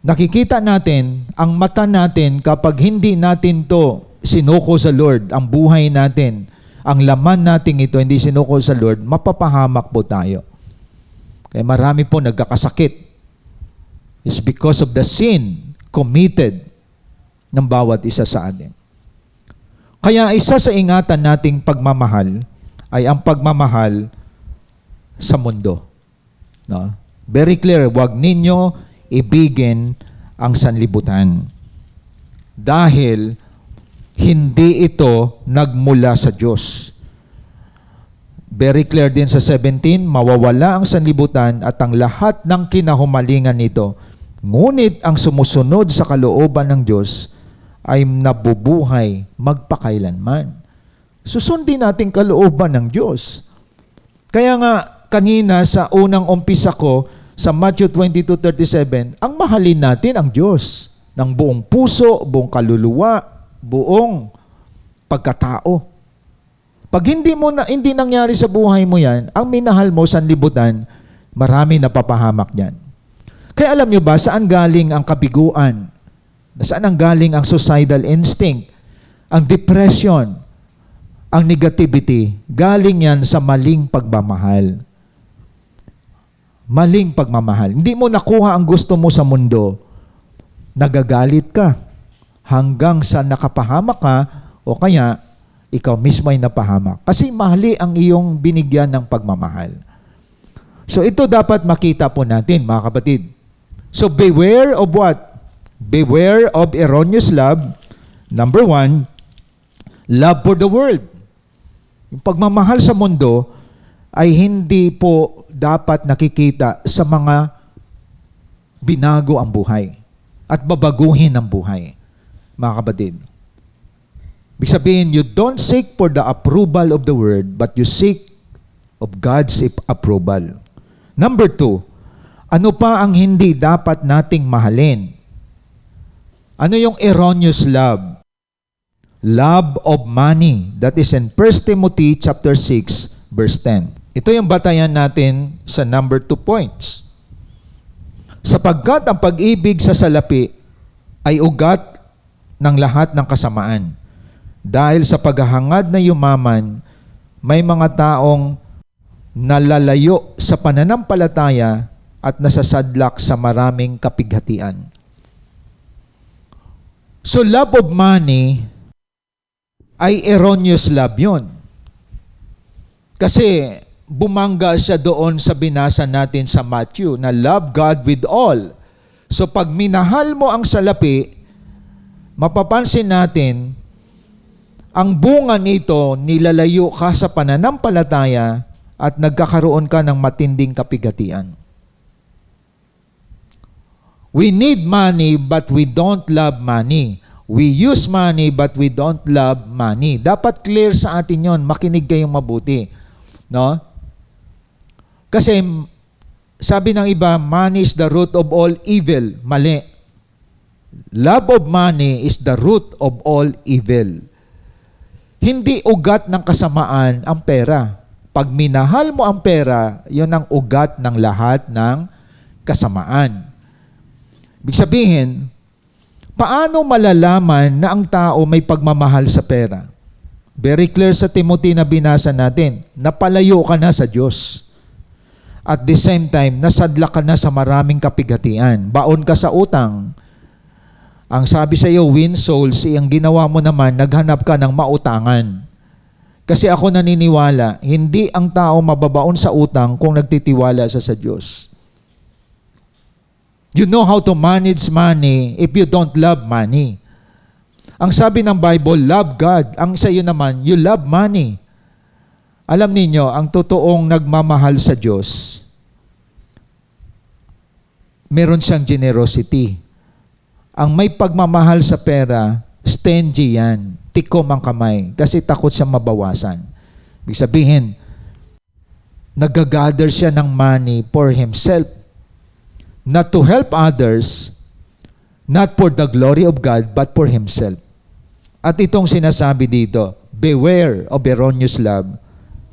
Speaker 2: nakikita natin, ang mata natin kapag hindi natin to sinuko sa Lord, ang buhay natin, ang laman natin ito, hindi sinuko sa Lord, mapapahamak po tayo. Kaya marami po nagkakasakit. It's because of the sin committed ng bawat isa sa atin. Kaya isa sa ingatan nating pagmamahal ay ang pagmamahal sa mundo. No? Very clear, huwag ninyo ibigin ang sanlibutan. Dahil hindi ito nagmula sa Diyos. Very clear din sa 17, mawawala ang sanlibutan at ang lahat ng kinahumalingan nito. Ngunit ang sumusunod sa kalooban ng Diyos ay nabubuhay magpakailanman. Susundin natin kalooban ng Diyos. Kaya nga kanina sa unang umpisa ko sa Matthew 22:37, ang mahalin natin ang Diyos ng buong puso, buong kaluluwa, buong pagkatao. Pag hindi nangyari sa buhay mo yan, ang minahal mo sanlibutan, marami napapahamak niyan. Kaya alam nyo ba, saan galing ang kabiguan? Saan ang galing ang suicidal instinct? Ang depression? Ang negativity? Galing yan sa maling pagmamahal. Maling pagmamahal. Hindi mo nakuha ang gusto mo sa mundo, nagagalit ka hanggang sa nakapahamak ka o kaya ikaw mismo ay napahamak. Kasi mali ang iyong binigyan ng pagmamahal. So ito dapat makita po natin, mga kapatid. So beware of what? Beware of erroneous love. Number 1, love for the world. Yung pagmamahal sa mundo ay hindi po dapat nakikita sa mga binago ang buhay at babaguhin ang buhay, mga kapatid. Ibig sabihin, you don't seek for the approval of the world, but you seek of God's approval. Number 2, ano pa ang hindi dapat nating mahalin? Ano yung erroneous love? Love of money. That is in 1 Timothy chapter 6, verse 10. Ito yung batayan natin sa number 2 points. Sapagkat ang pag-ibig sa salapi ay ugat ng lahat ng kasamaan. Dahil sa paghahangad na yumaman, may mga taong nalalayo sa pananampalataya at nasasadlak sa maraming kapighatian. So love of money ay erroneous love yun. Kasi bumangga siya doon sa binasa natin sa Matthew na love God with all. So pag minahal mo ang salapi, mapapansin natin, ang bunga nito, nilalayo ka sa pananampalataya at nagkakaroon ka ng matinding kapighatian. We need money but we don't love money. We use money but we don't love money. Dapat clear sa atin yon. Makinig kayong mabuti. No? Kasi sabi ng iba, money is the root of all evil. Mali. Love of money is the root of all evil. Hindi ugat ng kasamaan ang pera. Pag minahal mo ang pera, yun ang ugat ng lahat ng kasamaan. Ibig sabihin, paano malalaman na ang tao may pagmamahal sa pera? Very clear sa Timothy na binasa natin, napalayo ka na sa Diyos. At the same time, nasadla ka na sa maraming kapighatian. Baon ka sa utang. Ang sabi sa iyo, win souls, ang ginawa mo naman, naghanap ka ng mautangan. Kasi ako naniniwala, hindi ang tao mababaon sa utang kung nagtitiwala sa Diyos. You know how to manage money if you don't love money. Ang sabi ng Bible, love God. Ang sa iyo naman, you love money. Alam niyo, ang totoong nagmamahal sa Diyos, meron siyang generosity. Ang may pagmamahal sa pera, stingy yan. Tikom ang kamay. Kasi takot siya mabawasan. Ibig sabihin, nag-gather siya ng money for himself. Not to help others, not for the glory of God, but for himself. At itong sinasabi dito, beware of erroneous love,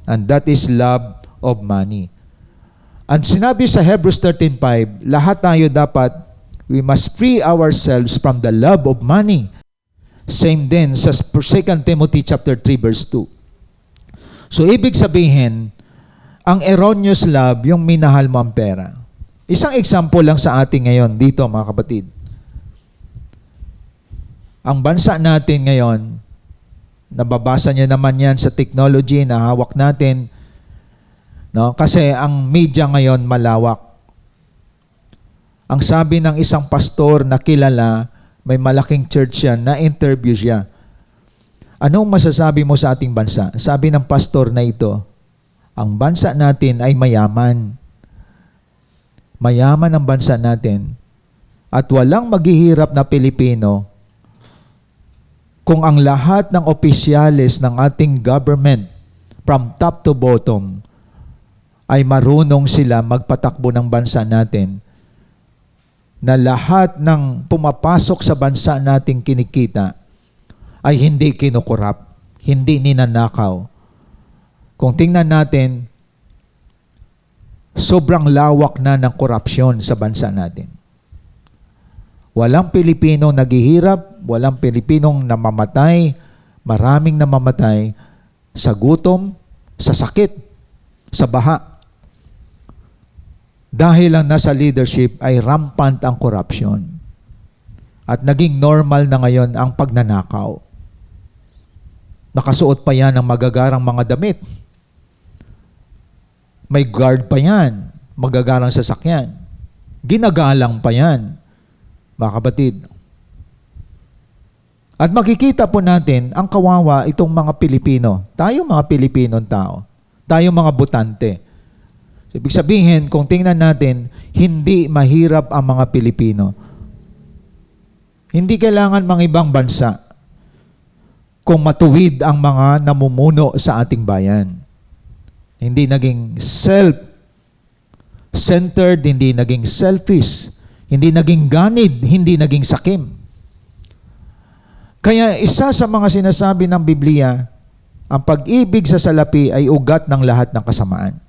Speaker 2: and that is love of money. And sinabi sa Hebrews 13:5, lahat tayo dapat, we must free ourselves from the love of money. Same din sa 2 Timothy chapter 3 verse 2. So ibig sabihin, ang erroneous love, yung minahal mo ang pera. Isang example lang sa atin ngayon dito, mga kapatid. Ang bansa natin ngayon, nababasa niyo naman yan sa technology na hawak natin, no? Kasi ang media ngayon malawak. Ang sabi ng isang pastor na kilala, may malaking church yan, na-interview siya. Anong masasabi mo sa ating bansa? Sabi ng pastor na ito, ang bansa natin ay mayaman. Mayaman ang bansa natin at walang maghihirap na Pilipino kung ang lahat ng opisyales ng ating government from top to bottom ay marunong sila magpatakbo ng bansa natin, na lahat ng pumapasok sa bansa nating kinikita ay hindi kinukurap, hindi ninanakaw. Kung tingnan natin, sobrang lawak na ng korupsyon sa bansa natin. Walang Pilipinong naghihirap, walang Pilipinong namamatay, maraming namamatay sa gutom, sa sakit, sa baha. Dahil lang nasa leadership ay rampant ang korupsyon. At naging normal na ngayon ang pagnanakaw. Nakasuot pa yan ng magagarang mga damit. May guard pa yan. magagarang sasakyan. Ginagalang pa yan, mga kapatid. At makikita po natin ang kawawa itong mga Pilipino. Tayo mga Pilipinong tao. Tayo mga butante. Ibig sabihin, kung tingnan natin, hindi mahirap ang mga Pilipino. Hindi kailangan mga ibang bansa kung matuwid ang mga namumuno sa ating bayan. Hindi naging self-centered, hindi naging selfish, hindi naging ganid, hindi naging sakim. Kaya isa sa mga sinasabi ng Biblia, ang pag-ibig sa salapi ay ugat ng lahat ng kasamaan.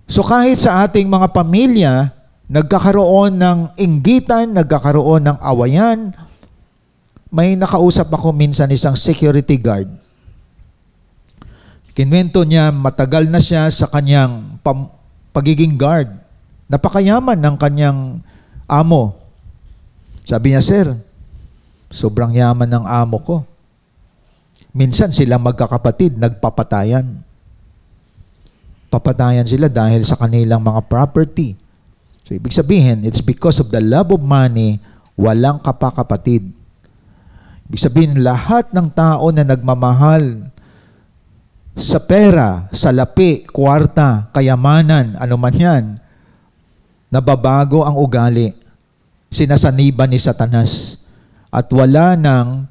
Speaker 2: So kahit sa ating mga pamilya, nagkakaroon ng inggitan, nagkakaroon ng awayan, may nakausap ako minsan isang security guard. Kinwento niya, matagal na siya sa kanyang pagiging guard. Napakayaman ng kanyang amo. Sabi niya, "Sir, sobrang yaman ng amo ko. Minsan sila magkakapatid, nagpapatayan. Papatayan sila dahil sa kanilang mga property." So, ibig sabihin, it's because of the love of money, walang kapakapatid. Ibig sabihin, lahat ng tao na nagmamahal sa pera, salapi, kwarta, kayamanan, anuman yan, nababago ang ugali. Sinasaniban ni Satanas. At wala ng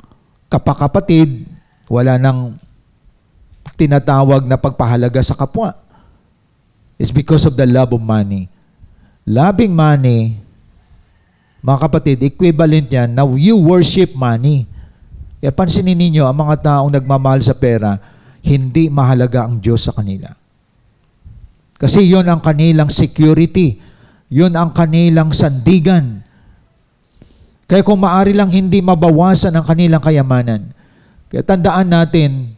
Speaker 2: kapakapatid, wala ng tinatawag na pagpahalaga sa kapwa. It's because of the love of money. Loving money, mga kapatid, equivalent yan na you worship money. Kaya pansinin ninyo, ang mga taong nagmamahal sa pera, hindi mahalaga ang Diyos sa kanila. Kasi yon ang kanilang security. Yon ang kanilang sandigan. Kaya kung maari lang hindi mabawasan ang kanilang kayamanan. Kaya tandaan natin,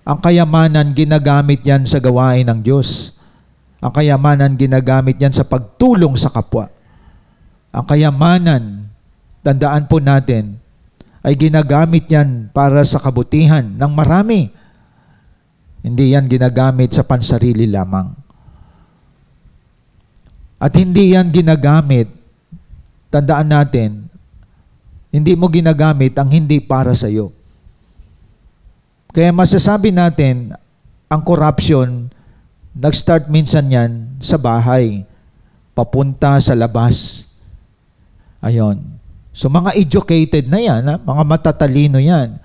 Speaker 2: ang kayamanan ginagamit yan sa gawain ng Diyos. Ang kayamanan ginagamit yan sa pagtulong sa kapwa. Ang kayamanan, tandaan po natin, ay ginagamit yan para sa kabutihan ng marami. Hindi yan ginagamit sa pansarili lamang. At hindi yan ginagamit, tandaan natin, hindi mo ginagamit ang hindi para sa iyo. Kaya masasabi natin, ang corruption, nag-start minsan yan sa bahay, papunta sa labas. Ayon. So mga educated na yan, ha? Mga matatalino yan.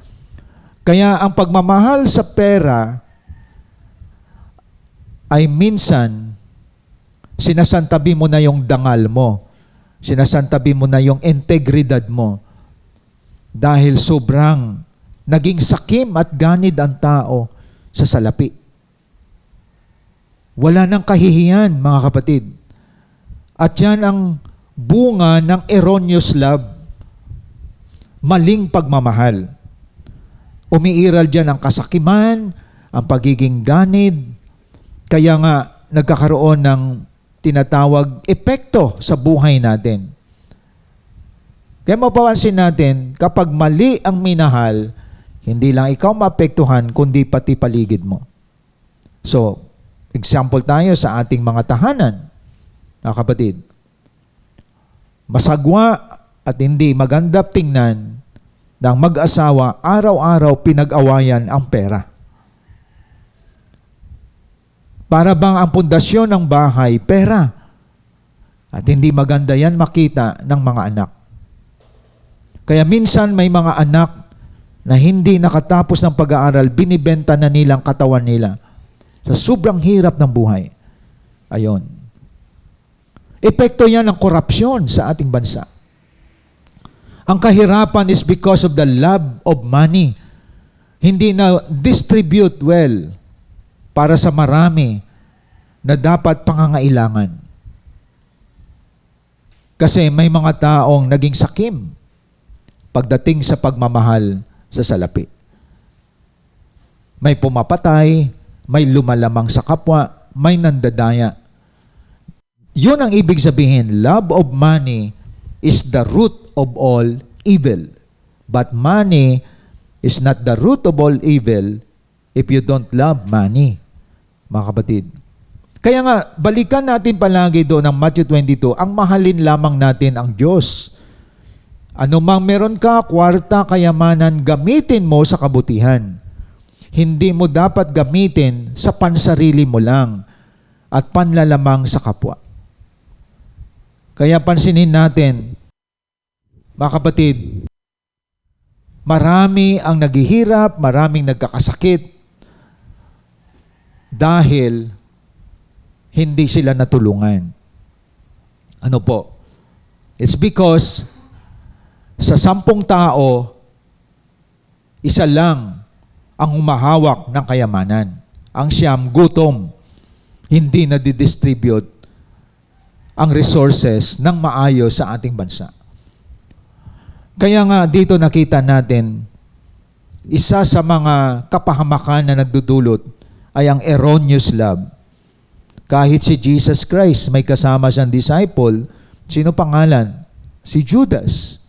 Speaker 2: Kaya ang pagmamahal sa pera ay minsan sinasantabi mo na yung dangal mo. Sinasantabi mo na yung integridad mo. Dahil sobrang naging sakim at ganid ang tao sa salapi. Wala nang kahihiyan, mga kapatid. At yan ang bunga ng erroneous love. Maling pagmamahal. Umiiral dyan ang kasakiman, ang pagiging ganid. Kaya nga, nagkakaroon ng tinatawag epekto sa buhay natin. Kaya mapapansin natin, kapag mali ang minahal, hindi lang ikaw maapektuhan, kundi pati paligid mo. So, example tayo sa ating mga tahanan, mga kapatid. Masagwa at hindi maganda tingnan ng mag-asawa, araw-araw pinag-awayan ang pera. Para bang ang pundasyon ng bahay, pera. At hindi maganda yan makita ng mga anak. Kaya minsan may mga anak na hindi nakatapos ng pag-aaral, binibenta na nilang katawan nila. Sa sobrang hirap ng buhay. Ayon. Epekto yan ng korupsyon sa ating bansa. Ang kahirapan is because of the love of money. Hindi na distribute well para sa marami na dapat pangangailangan. Kasi may mga taong naging sakim pagdating sa pagmamahal sa salapi. May pumapatay, may lumalamang sa kapwa, may nandadaya. Yun ang ibig sabihin, love of money is the root of all evil. But money is not the root of all evil if you don't love money, mga kapatid. Kaya nga, balikan natin palagi doon ng Matthew 22, ang mahalin lamang natin ang Diyos. Ano mang meron ka, kwarta, kayamanan, gamitin mo sa kabutihan. Hindi mo dapat gamitin sa pansarili mo lang at panlalamang sa kapwa. Kaya pansinin natin, mga kapatid, marami ang naghihirap, maraming nagkakasakit dahil hindi sila natulungan. Ano po? It's because sa 10 tao, isa lang ang humahawak ng kayamanan. Ang 9 gutom, hindi na didistribute ang resources ng maayos sa ating bansa. Kaya nga dito nakita natin, isa sa mga kapahamakan na nagdudulot ay ang erroneous love. Kahit si Jesus Christ, may kasama siyang disciple, sino pangalan? Si Judas.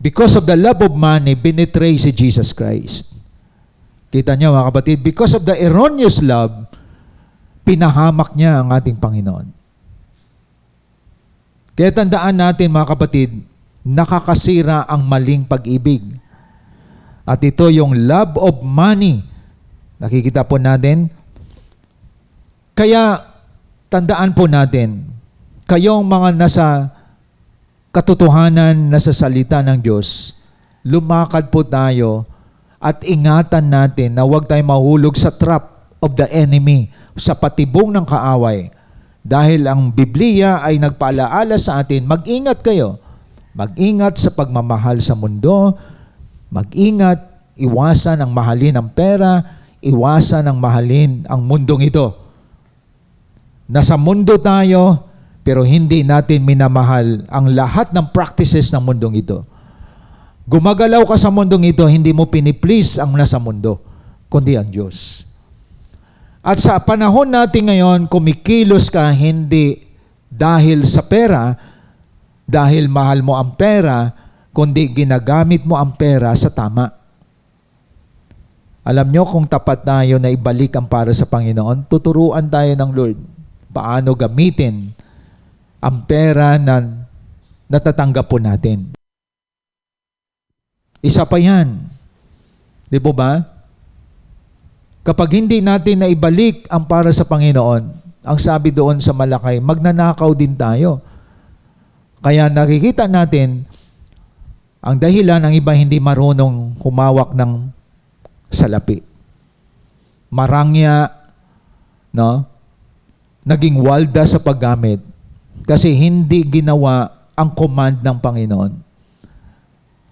Speaker 2: Because of the love of money, binetray si Jesus Christ. Kita niyo mga kapatid, because of the erroneous love, pinahamak niya ang ating Panginoon. Kaya tandaan natin mga kapatid, nakakasira ang maling pag-ibig. At ito yung love of money. Nakikita po natin. Kaya tandaan po natin, kayong mga nasa katotohanan, nasa salita ng Diyos, lumakad po tayo at ingatan natin na huwag tayo mahulog sa trap of the enemy, sa patibong ng kaaway. Dahil ang Biblia ay nagpaalaala sa atin, mag-ingat kayo. Mag-ingat sa pagmamahal sa mundo, mag-ingat, iwasan ang mahalin ang pera, iwasan ang mahalin ang mundong ito. Nasa mundo tayo, pero hindi natin minamahal ang lahat ng practices ng mundong ito. Gumagalaw ka sa mundong ito, hindi mo piniplease ang nasa mundo, kundi ang Diyos. At sa panahon natin ngayon, kumikilos ka hindi dahil sa pera, dahil mahal mo ang pera, kundi ginagamit mo ang pera sa tama. Alam nyo kung tapat tayo na ibalik ang para sa Panginoon, tuturuan tayo ng Lord paano gamitin ang pera na natatanggap po natin. Isa pa yan. Di po ba? Kapag hindi natin naibalik ang para sa Panginoon, ang sabi doon sa Malakay, magnanakaw din tayo. Kaya nakikita natin, ang dahilan ng iba hindi marunong humawak ng salapi. Marangya, no? Naging walda sa paggamit kasi hindi ginawa ang command ng Panginoon.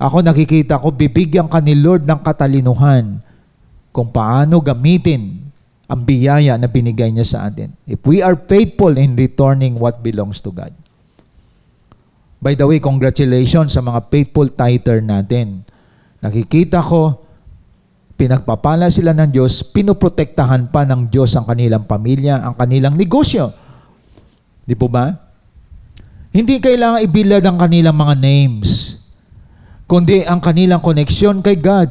Speaker 2: Ako nakikita ko, bibigyan ka ni Lord ng katalinuhan kung paano gamitin ang biyaya na binigay niya sa atin. If we are faithful in returning what belongs to God. By the way, congratulations sa mga faithful tither natin. Nakikita ko, pinagpapala sila ng Diyos, pinoprotektahan pa ng Diyos ang kanilang pamilya, ang kanilang negosyo. Di po ba? Hindi kailangan ibilad ang kanilang mga names, kundi ang kanilang koneksyon kay God.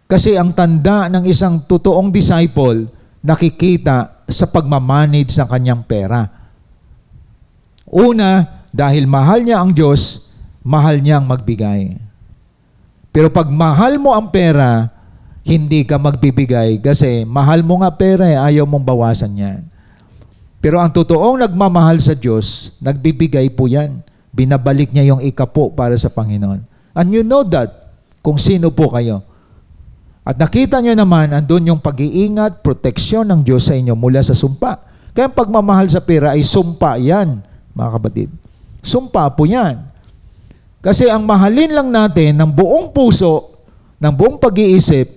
Speaker 2: Kasi ang tanda ng isang totoong disciple, nakikita sa pagmamanage ng kanyang pera. Una, dahil mahal niya ang Diyos, mahal niyang magbigay. Pero pag mahal mo ang pera, hindi ka magbibigay kasi mahal mo nga pera, ayaw mong bawasan yan. Pero ang totoong nagmamahal sa Diyos, nagbibigay po yan. Binabalik niya yung ikapo para sa Panginoon. And you know that, kung sino po kayo. At nakita niyo naman, andun yung pag-iingat, proteksyon ng Diyos sa inyo mula sa sumpa. Kaya ang pagmamahal sa pera ay sumpa yan, mga kapatid. Sumpa po yan. Kasi ang mahalin lang natin ng buong puso, ng buong pag-iisip,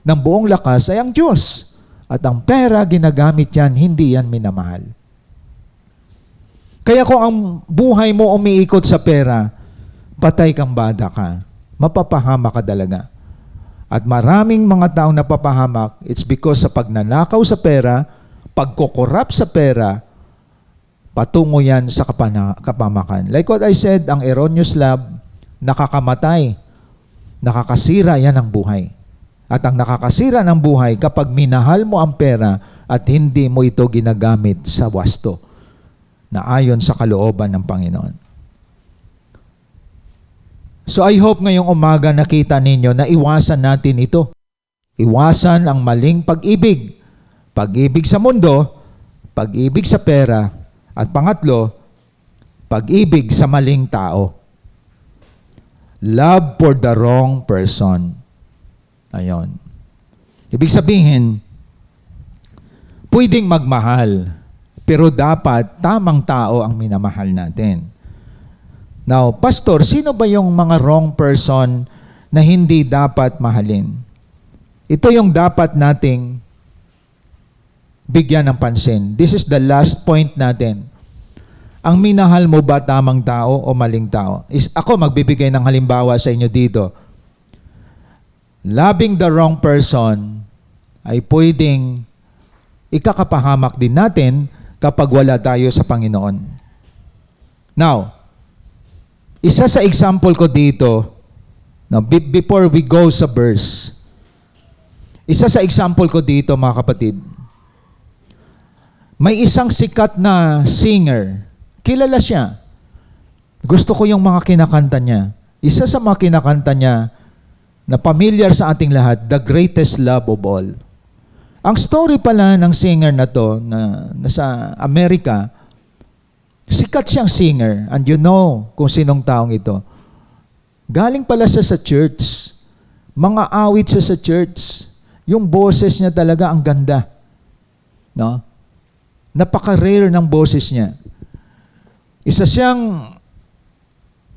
Speaker 2: ng buong lakas ay ang Diyos. At ang pera, ginagamit yan, hindi yan minamahal. Kaya kung ang buhay mo umiikot sa pera, patay kang bada ka. Mapapahama ka talaga. At maraming mga taong napapahamak, it's because sa pagnanakaw sa pera, pagkokorap sa pera, patungo yan sa kapamakan. Like what I said, ang erroneous love, nakakamatay. Nakakasira yan ng buhay. At ang nakakasira ng buhay, kapag minahal mo ang pera, at hindi mo ito ginagamit sa wasto na ayon sa kalooban ng Panginoon. So I hope ngayong umaga nakita ninyo na iwasan natin ito. Iwasan ang maling pag-ibig. Pag-ibig sa mundo, pag-ibig sa pera, at pangatlo, pag-ibig sa maling tao. Love for the wrong person. Ayon. Ibig sabihin, pwedeng magmahal, pero dapat tamang tao ang minamahal natin. Now, Pastor, sino ba yung mga wrong person na hindi dapat mahalin? Ito yung dapat nating bigyan ng pansin. This is the last point natin. Ang minahal mo ba tamang tao o maling tao? Ako magbibigay ng halimbawa sa inyo dito. Loving the wrong person ay pwedeng ikakapahamak din natin kapag wala tayo sa Panginoon. Now, isa sa example ko dito, now, before we go sa verse, isa sa example ko dito mga kapatid, may isang sikat na singer, kilala siya. Gusto ko yung mga kinakanta niya. Isa sa mga kinakanta niya na familiar sa ating lahat, The Greatest Love of All. Ang story pala ng singer na to, na nasa Amerika, sikat siyang singer, and you know kung sinong taong ito. Galing pala siya sa church. Mga awit siya sa church. Yung boses niya talaga ang ganda. No? Napaka-rare ng boses niya. Isa siyang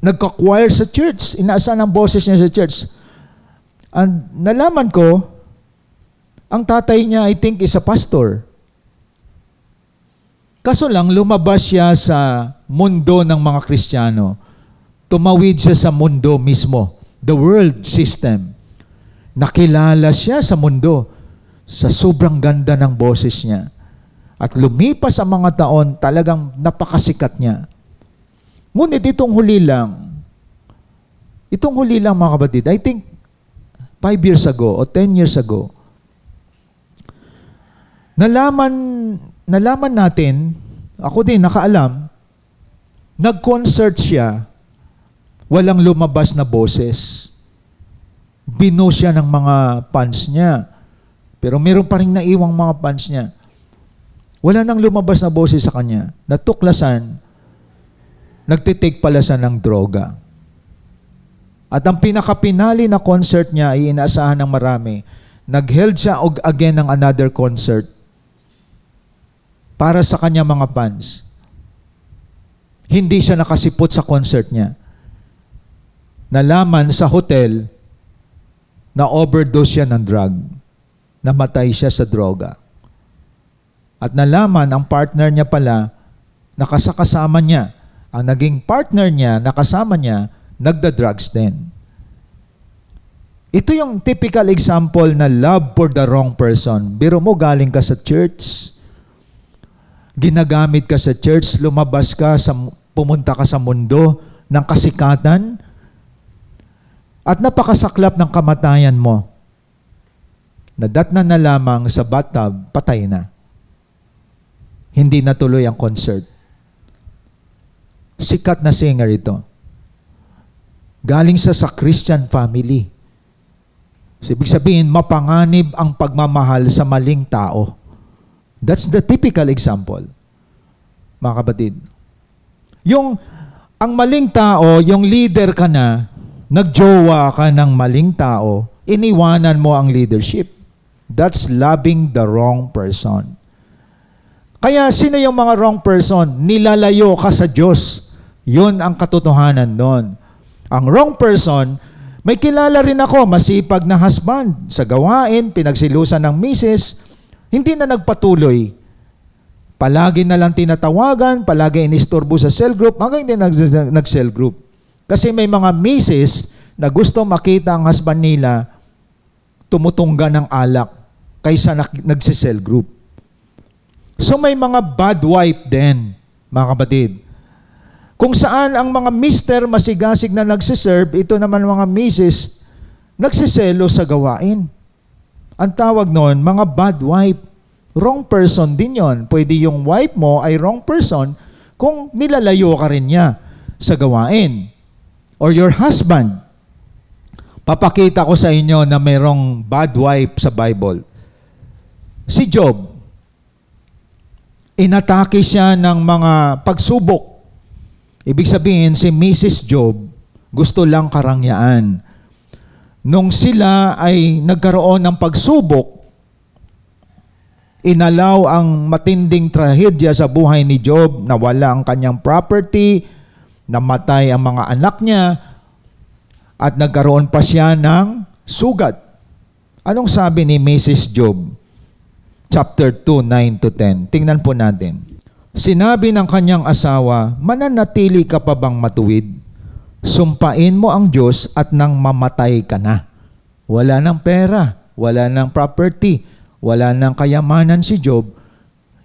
Speaker 2: nagka-choir sa church. Inaasahan ang boses niya sa church. And nalaman ko, ang tatay niya, I think, is a pastor. Kaso lang, lumabas siya sa mundo ng mga Kristiyano. Tumawid siya sa mundo mismo, the world system. Nakilala siya sa mundo sa sobrang ganda ng boses niya. At lumipas ang mga taon, talagang napakasikat niya. Ngunit itong huli lang mga kapatid, I think 5 years ago o 10 years ago, nalaman natin, ako din nakaalam, nag-concert siya, walang lumabas na boses. Bino siya ng mga fans niya. Pero meron pa rin naiwang mga fans niya. Wala nang lumabas na boses sa kanya. Natuklasan, nagtitake pala siya ng droga. At ang pinakapinali na concert niya ay inaasahan ng marami. Nag-held siya again ng another concert para sa kanya mga fans. Hindi siya nakasipot sa concert niya. Nalaman sa hotel na overdose siya ng drug. Namatay siya sa droga. At nalaman ang partner niya pala, nakasakasama niya, ang naging partner niya, nakasama niya, nagda-drugs din. Ito yung typical example na love for the wrong person. Biro mo, galing ka sa church, ginagamit ka sa church, lumabas ka, pumunta ka sa mundo ng kasikatan, at napakasaklap ng kamatayan mo. Nadatnan na lamang sa bathtub, patay na. Hindi natuloy ang concert. Sikat na singer ito. Galing sa Christian family. So, ibig sabihin, mapanganib ang pagmamahal sa maling tao. That's the typical example, mga kapatid. Ang maling tao, yung leader ka na, nagjowa ka ng maling tao, iniwanan mo ang leadership. That's loving the wrong person. Kaya sino yung mga wrong person? Nilalayo ka sa Diyos. Yun ang katotohanan nun. Ang wrong person, may kilala rin ako, masipag na husband. Sa gawain, pinagsilusan ng misis, hindi na nagpatuloy. Palagi na lang tinatawagan, palagi inistorbo sa cell group, hanggang hindi nag-cell group. Kasi may mga misis na gusto makita ang husband nila tumutungga ng alak kaysa nagsi-cell group. So may mga bad wife din, mga kapatid. Kung saan ang mga mister masigasig na nagsiserve, ito naman mga misis, nagsiselo sa gawain. Ang tawag noon, mga bad wife. wrong person din yon. Pwede yung wife mo ay wrong person kung nilalayo ka rin niya sa gawain. Or your husband. Papakita ko sa inyo na mayroong bad wife sa Bible. Si Job, inatake siya ng mga pagsubok. Ibig sabihin, si Mrs. Job, gusto lang karangyaan. Nung sila ay nagkaroon ng pagsubok, inalaw ang matinding trahedya sa buhay ni Job, nawala ang kanyang property, namatay ang mga anak niya, at nagkaroon pa siya ng sugat. Anong sabi ni Mrs. Job? Chapter 2, 9-10. Tingnan po natin. Sinabi ng kanyang asawa, mananatili ka pa bang matuwid? Sumpain mo ang Diyos at nang mamatay ka na. Wala ng pera, wala ng property, wala ng kayamanan si Job.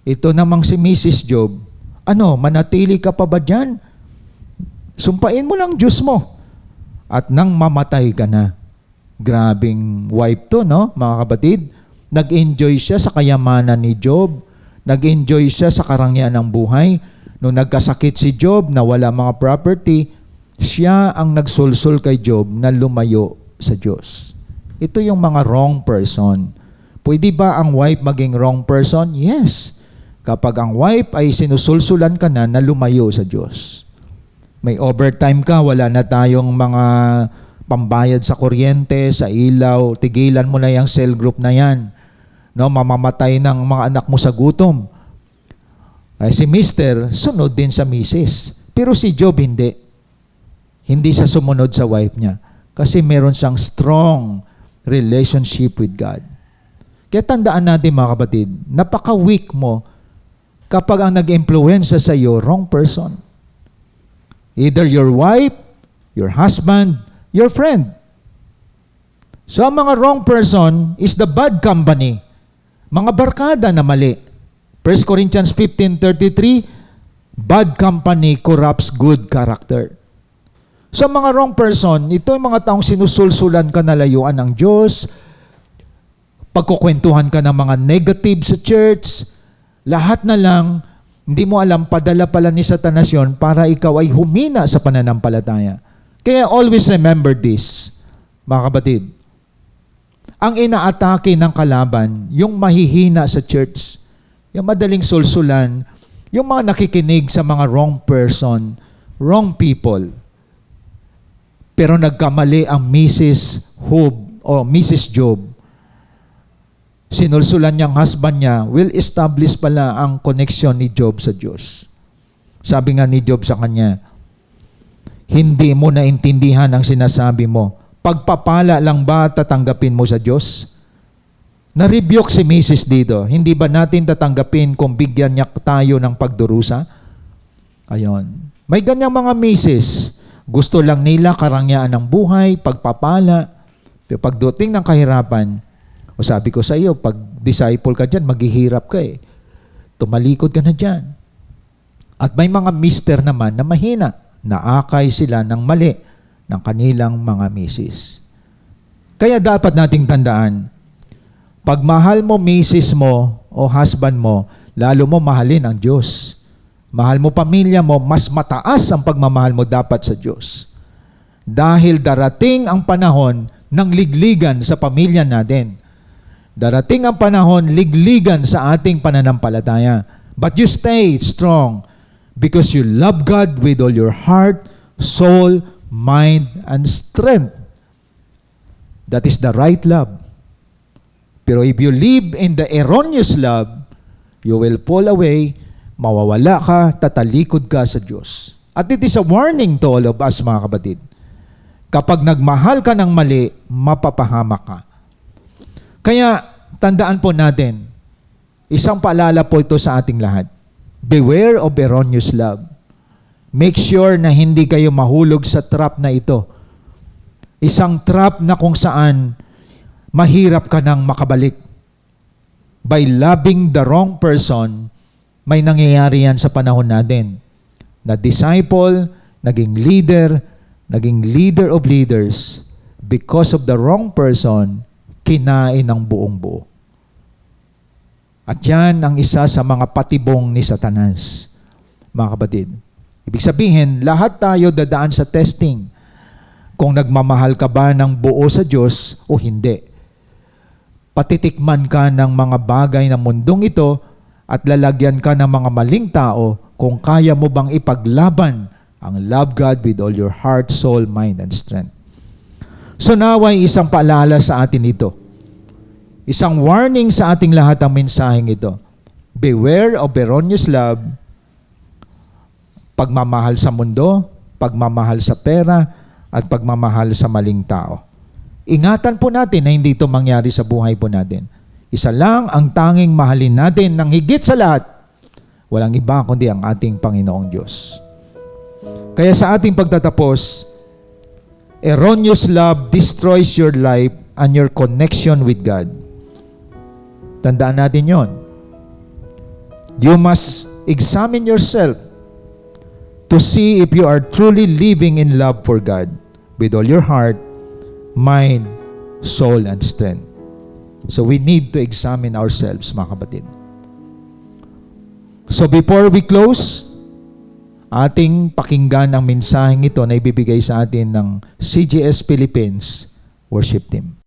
Speaker 2: Ito namang si Mrs. Job. Manatili ka pa ba dyan? Sumpain mo lang Diyos mo at nang mamatay ka na. Grabing wife to, no, mga kapatid? Nag-enjoy siya sa kayamanan ni Job. Nag-enjoy siya sa karangyaan ng buhay. Nung nagkasakit si Job na wala mga property, siya ang nagsulsul kay Job na lumayo sa Diyos. Ito yung mga wrong person. Pwede ba ang wife maging wrong person? Yes. Kapag ang wife ay sinusulsulan ka na lumayo sa Diyos. May overtime ka, wala na tayong mga pambayad sa kuryente, sa ilaw, tigilan mo na yung cell group na yan. No, mamamatay ng mga anak mo sa gutom. Ay, si Mister, sunod din sa Mrs. Pero si Job hindi. Hindi siya sumunod sa wife niya. Kasi meron siyang strong relationship with God. Kaya tandaan natin mga kapatid, napaka-weak mo kapag ang nag-influensya sa iyo, wrong person. Either your wife, your husband, your friend. So ang mga wrong person is the bad company. Mga barkada na mali. 1 Corinthians 15:33, bad company corrupts good character. So mga wrong person, ito yung mga taong sinusulsulan ka na layuan ng Diyos, pagkukwentuhan ka ng mga negative sa church, lahat na lang, hindi mo alam, padala pala ni Satanas yun para ikaw ay humina sa pananampalataya. Kaya always remember this, mga kapatid. Ang inaatake ng kalaban, yung mahihina sa church, yung madaling sulsulan, yung mga nakikinig sa mga wrong person, wrong people. Pero nagkamali ang Mrs. Job. Sinulsulan niyang husband niya, will establish pala ang connection ni Job sa Diyos. Sabi nga ni Job sa kanya, hindi mo naintindihan ang sinasabi mo. Pagpapala lang ba tatanggapin mo sa Diyos? Na-rebuke si Mrs. dito. Hindi ba natin tatanggapin kung bigyan niya tayo ng pagdurusa? Ayon. May ganyang mga Mrs. Gusto lang nila karangyaan ng buhay, pagpapala. Pero pagdating ng kahirapan, o sabi ko sa iyo, pag disciple ka dyan, maghihirap ka eh. Tumalikod ka na dyan. At may mga mister naman na mahina. Naakay sila ng mali ng kanilang mga misis. Kaya dapat nating tandaan, pag mahal mo misis mo o husband mo, lalo mo mahalin ang Diyos. Mahal mo pamilya mo, mas mataas ang pagmamahal mo dapat sa Diyos. Dahil darating ang panahon ng ligligan sa pamilya natin. Darating ang panahon, ligligan sa ating pananampalataya. But you stay strong because you love God with all your heart, soul, mind, and strength. That is the right love. Pero if you live in the erroneous love, you will fall away, mawawala ka, tatalikod ka sa Diyos. At it is a warning to all of us, mga kapatid. Kapag nagmahal ka ng mali, mapapahamak ka. Kaya, tandaan po natin, isang paalala po ito sa ating lahat. Beware of erroneous love. Make sure na hindi kayo mahulog sa trap na ito. Isang trap na kung saan mahirap ka nang makabalik. By loving the wrong person, may nangyayari yan sa panahon natin. Na disciple, naging leader of leaders, because of the wrong person, kinain ng buong buo. At yan ang isa sa mga patibong ni Satanas, mga kapatid. Ibig sabihin, lahat tayo dadaan sa testing. Kung nagmamahal ka ba ng buo sa Diyos o hindi. Patitikman ka ng mga bagay ng mundong ito at lalagyan ka ng mga maling tao kung kaya mo bang ipaglaban ang love God with all your heart, soul, mind, and strength. So naway isang paalala sa atin ito. Isang warning sa ating lahat ang mensaheng ito. Beware of erroneous love, pagmamahal sa mundo, pagmamahal sa pera, at pagmamahal sa maling tao. Ingatan po natin na hindi ito mangyari sa buhay po natin. Isa lang ang tanging mahalin natin ng higit sa lahat. Walang iba kundi ang ating Panginoong Diyos. Kaya sa ating pagtatapos, erroneous love destroys your life and your connection with God. Tandaan natin yon. You must examine yourself to see if you are truly living in love for God with all your heart, mind, soul, and strength. So we need to examine ourselves, mga kapatid. So before we close, ating pakinggan ang mensaheng ito na ibibigay sa atin ng CGS Philippines Worship Team.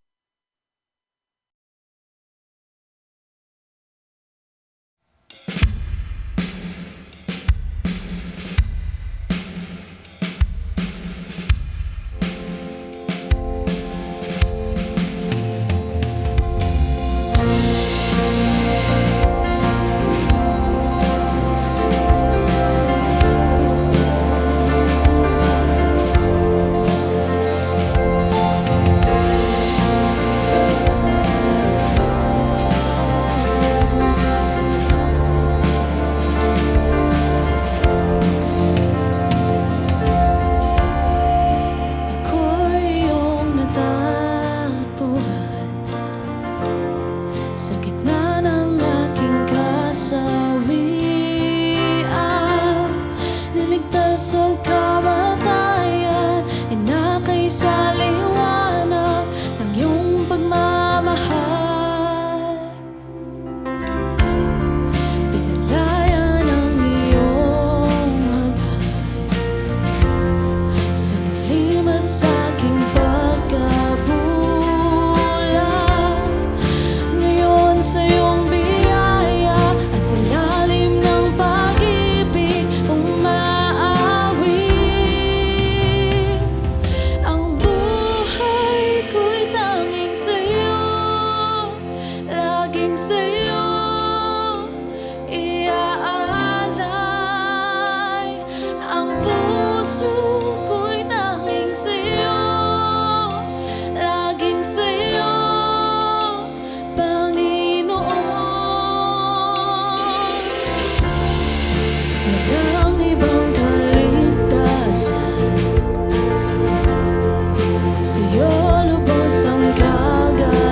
Speaker 4: Sa'yo lubos ang kagalingan.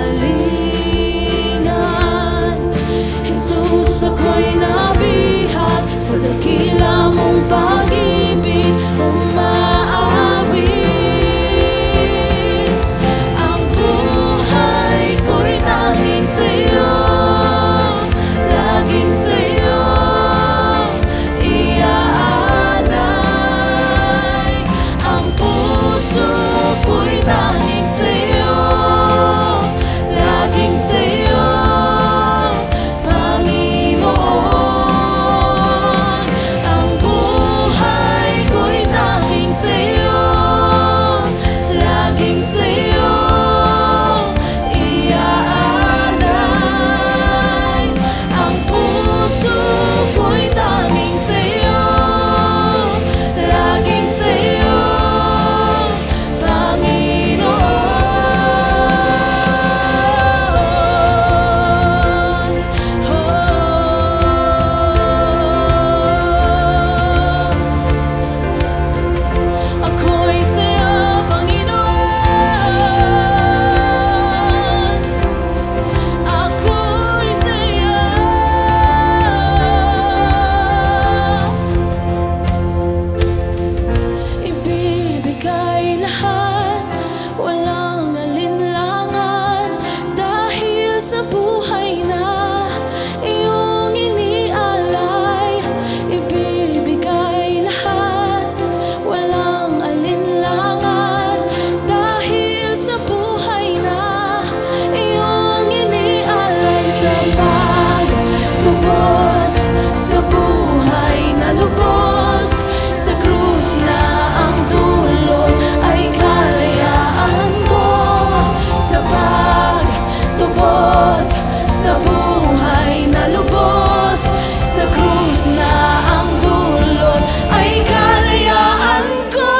Speaker 4: sa buhay na lubos, sa krus na ang dulot ay kalayaan ko.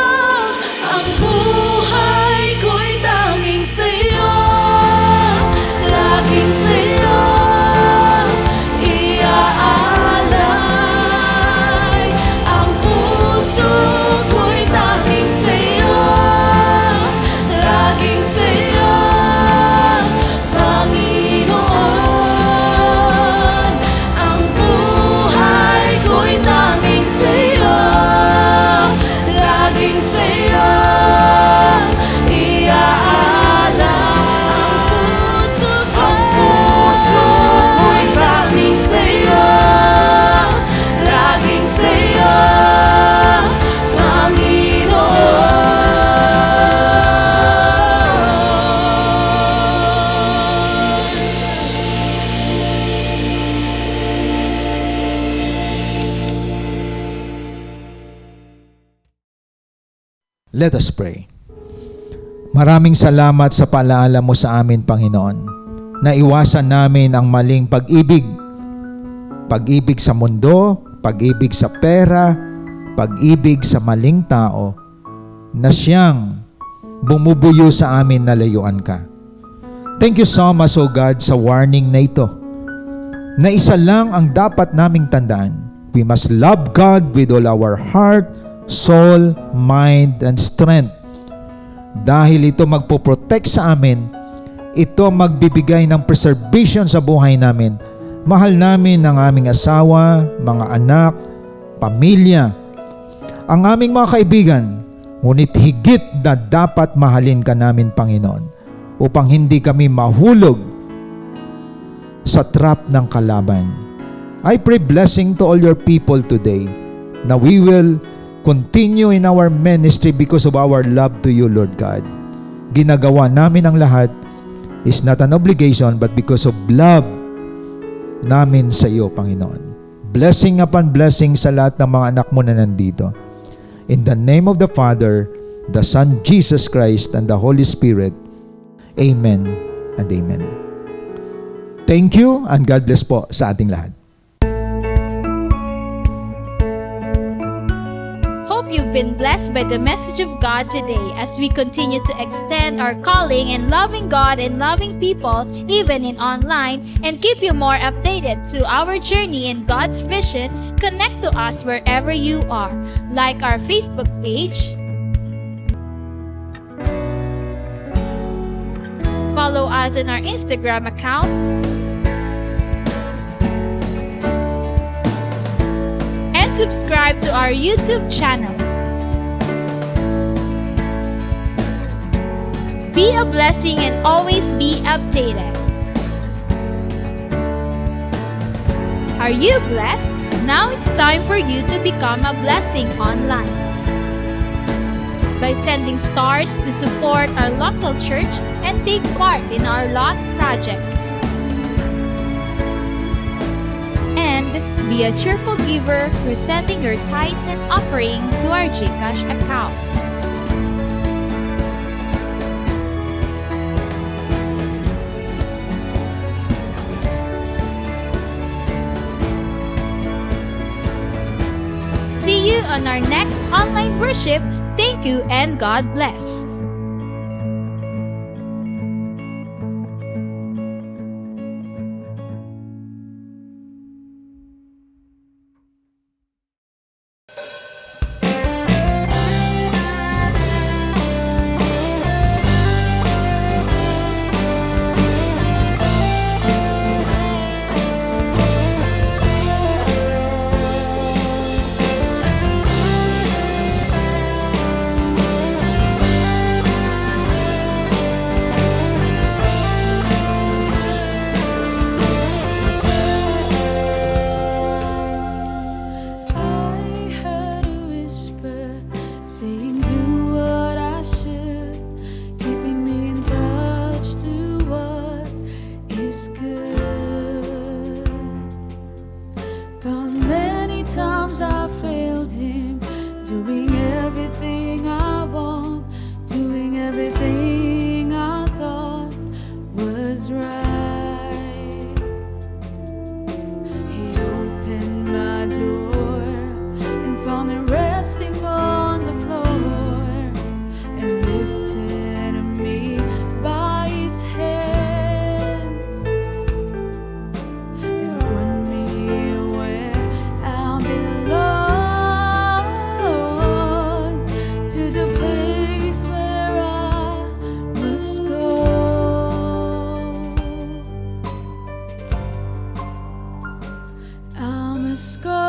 Speaker 4: Ang buhay ko'y tanging sa'yo, laging sa'yo iaalay. Ang puso ko'y tanging sa'yo, laging sa'yo, Panginoon. Ang buhay ko'y tanging sa'yo, laging sa'yo iaalay. Ang puso ko'y tanging sa'yo, laging sa'yo, Panginoon.
Speaker 2: Let us pray. Maraming salamat sa paalaala mo sa amin, Panginoon, na iwasan namin ang maling pag-ibig. Pag-ibig sa mundo, pag-ibig sa pera, pag-ibig sa maling tao, na siyang bumubuyo sa amin na layuan ka. Thank you so much, O God, sa warning na ito, na isa lang ang dapat naming tandaan. We must love God with all our heart, soul, mind, and strength. Dahil ito magpoprotect sa amin, ito magbibigay ng preservation sa buhay namin. Mahal namin ang aming asawa, mga anak, pamilya, ang aming mga kaibigan. Ngunit higit na dapat mahalin ka namin, Panginoon, upang hindi kami mahulog sa trap ng kalaban. I pray blessing to all your people today, na we will continue in our ministry because of our love to you, Lord God. Ginagawa namin ang lahat is not an obligation but because of love namin sa iyo, Panginoon. Blessing upon blessing sa lahat ng mga anak mo na nandito. In the name of the Father, the Son, Jesus Christ, and the Holy Spirit. Amen and amen. Thank you and God bless po sa ating lahat.
Speaker 1: Hope you've been blessed by the message of God today as we continue to extend our calling in loving God and loving people even in online, and keep you more updated to our journey in God's vision. Connect to us wherever you are. Like our Facebook page, follow us on our Instagram account, and subscribe to our YouTube channel. Be a blessing and always be updated. Are you blessed? Now it's time for you to become a blessing online by sending stars to support our local church and take part in our lot project. And be a cheerful giver, presenting your tithes and offering to our GCash account. See you on our next online worship. Thank you and God bless.
Speaker 4: Diyos ko.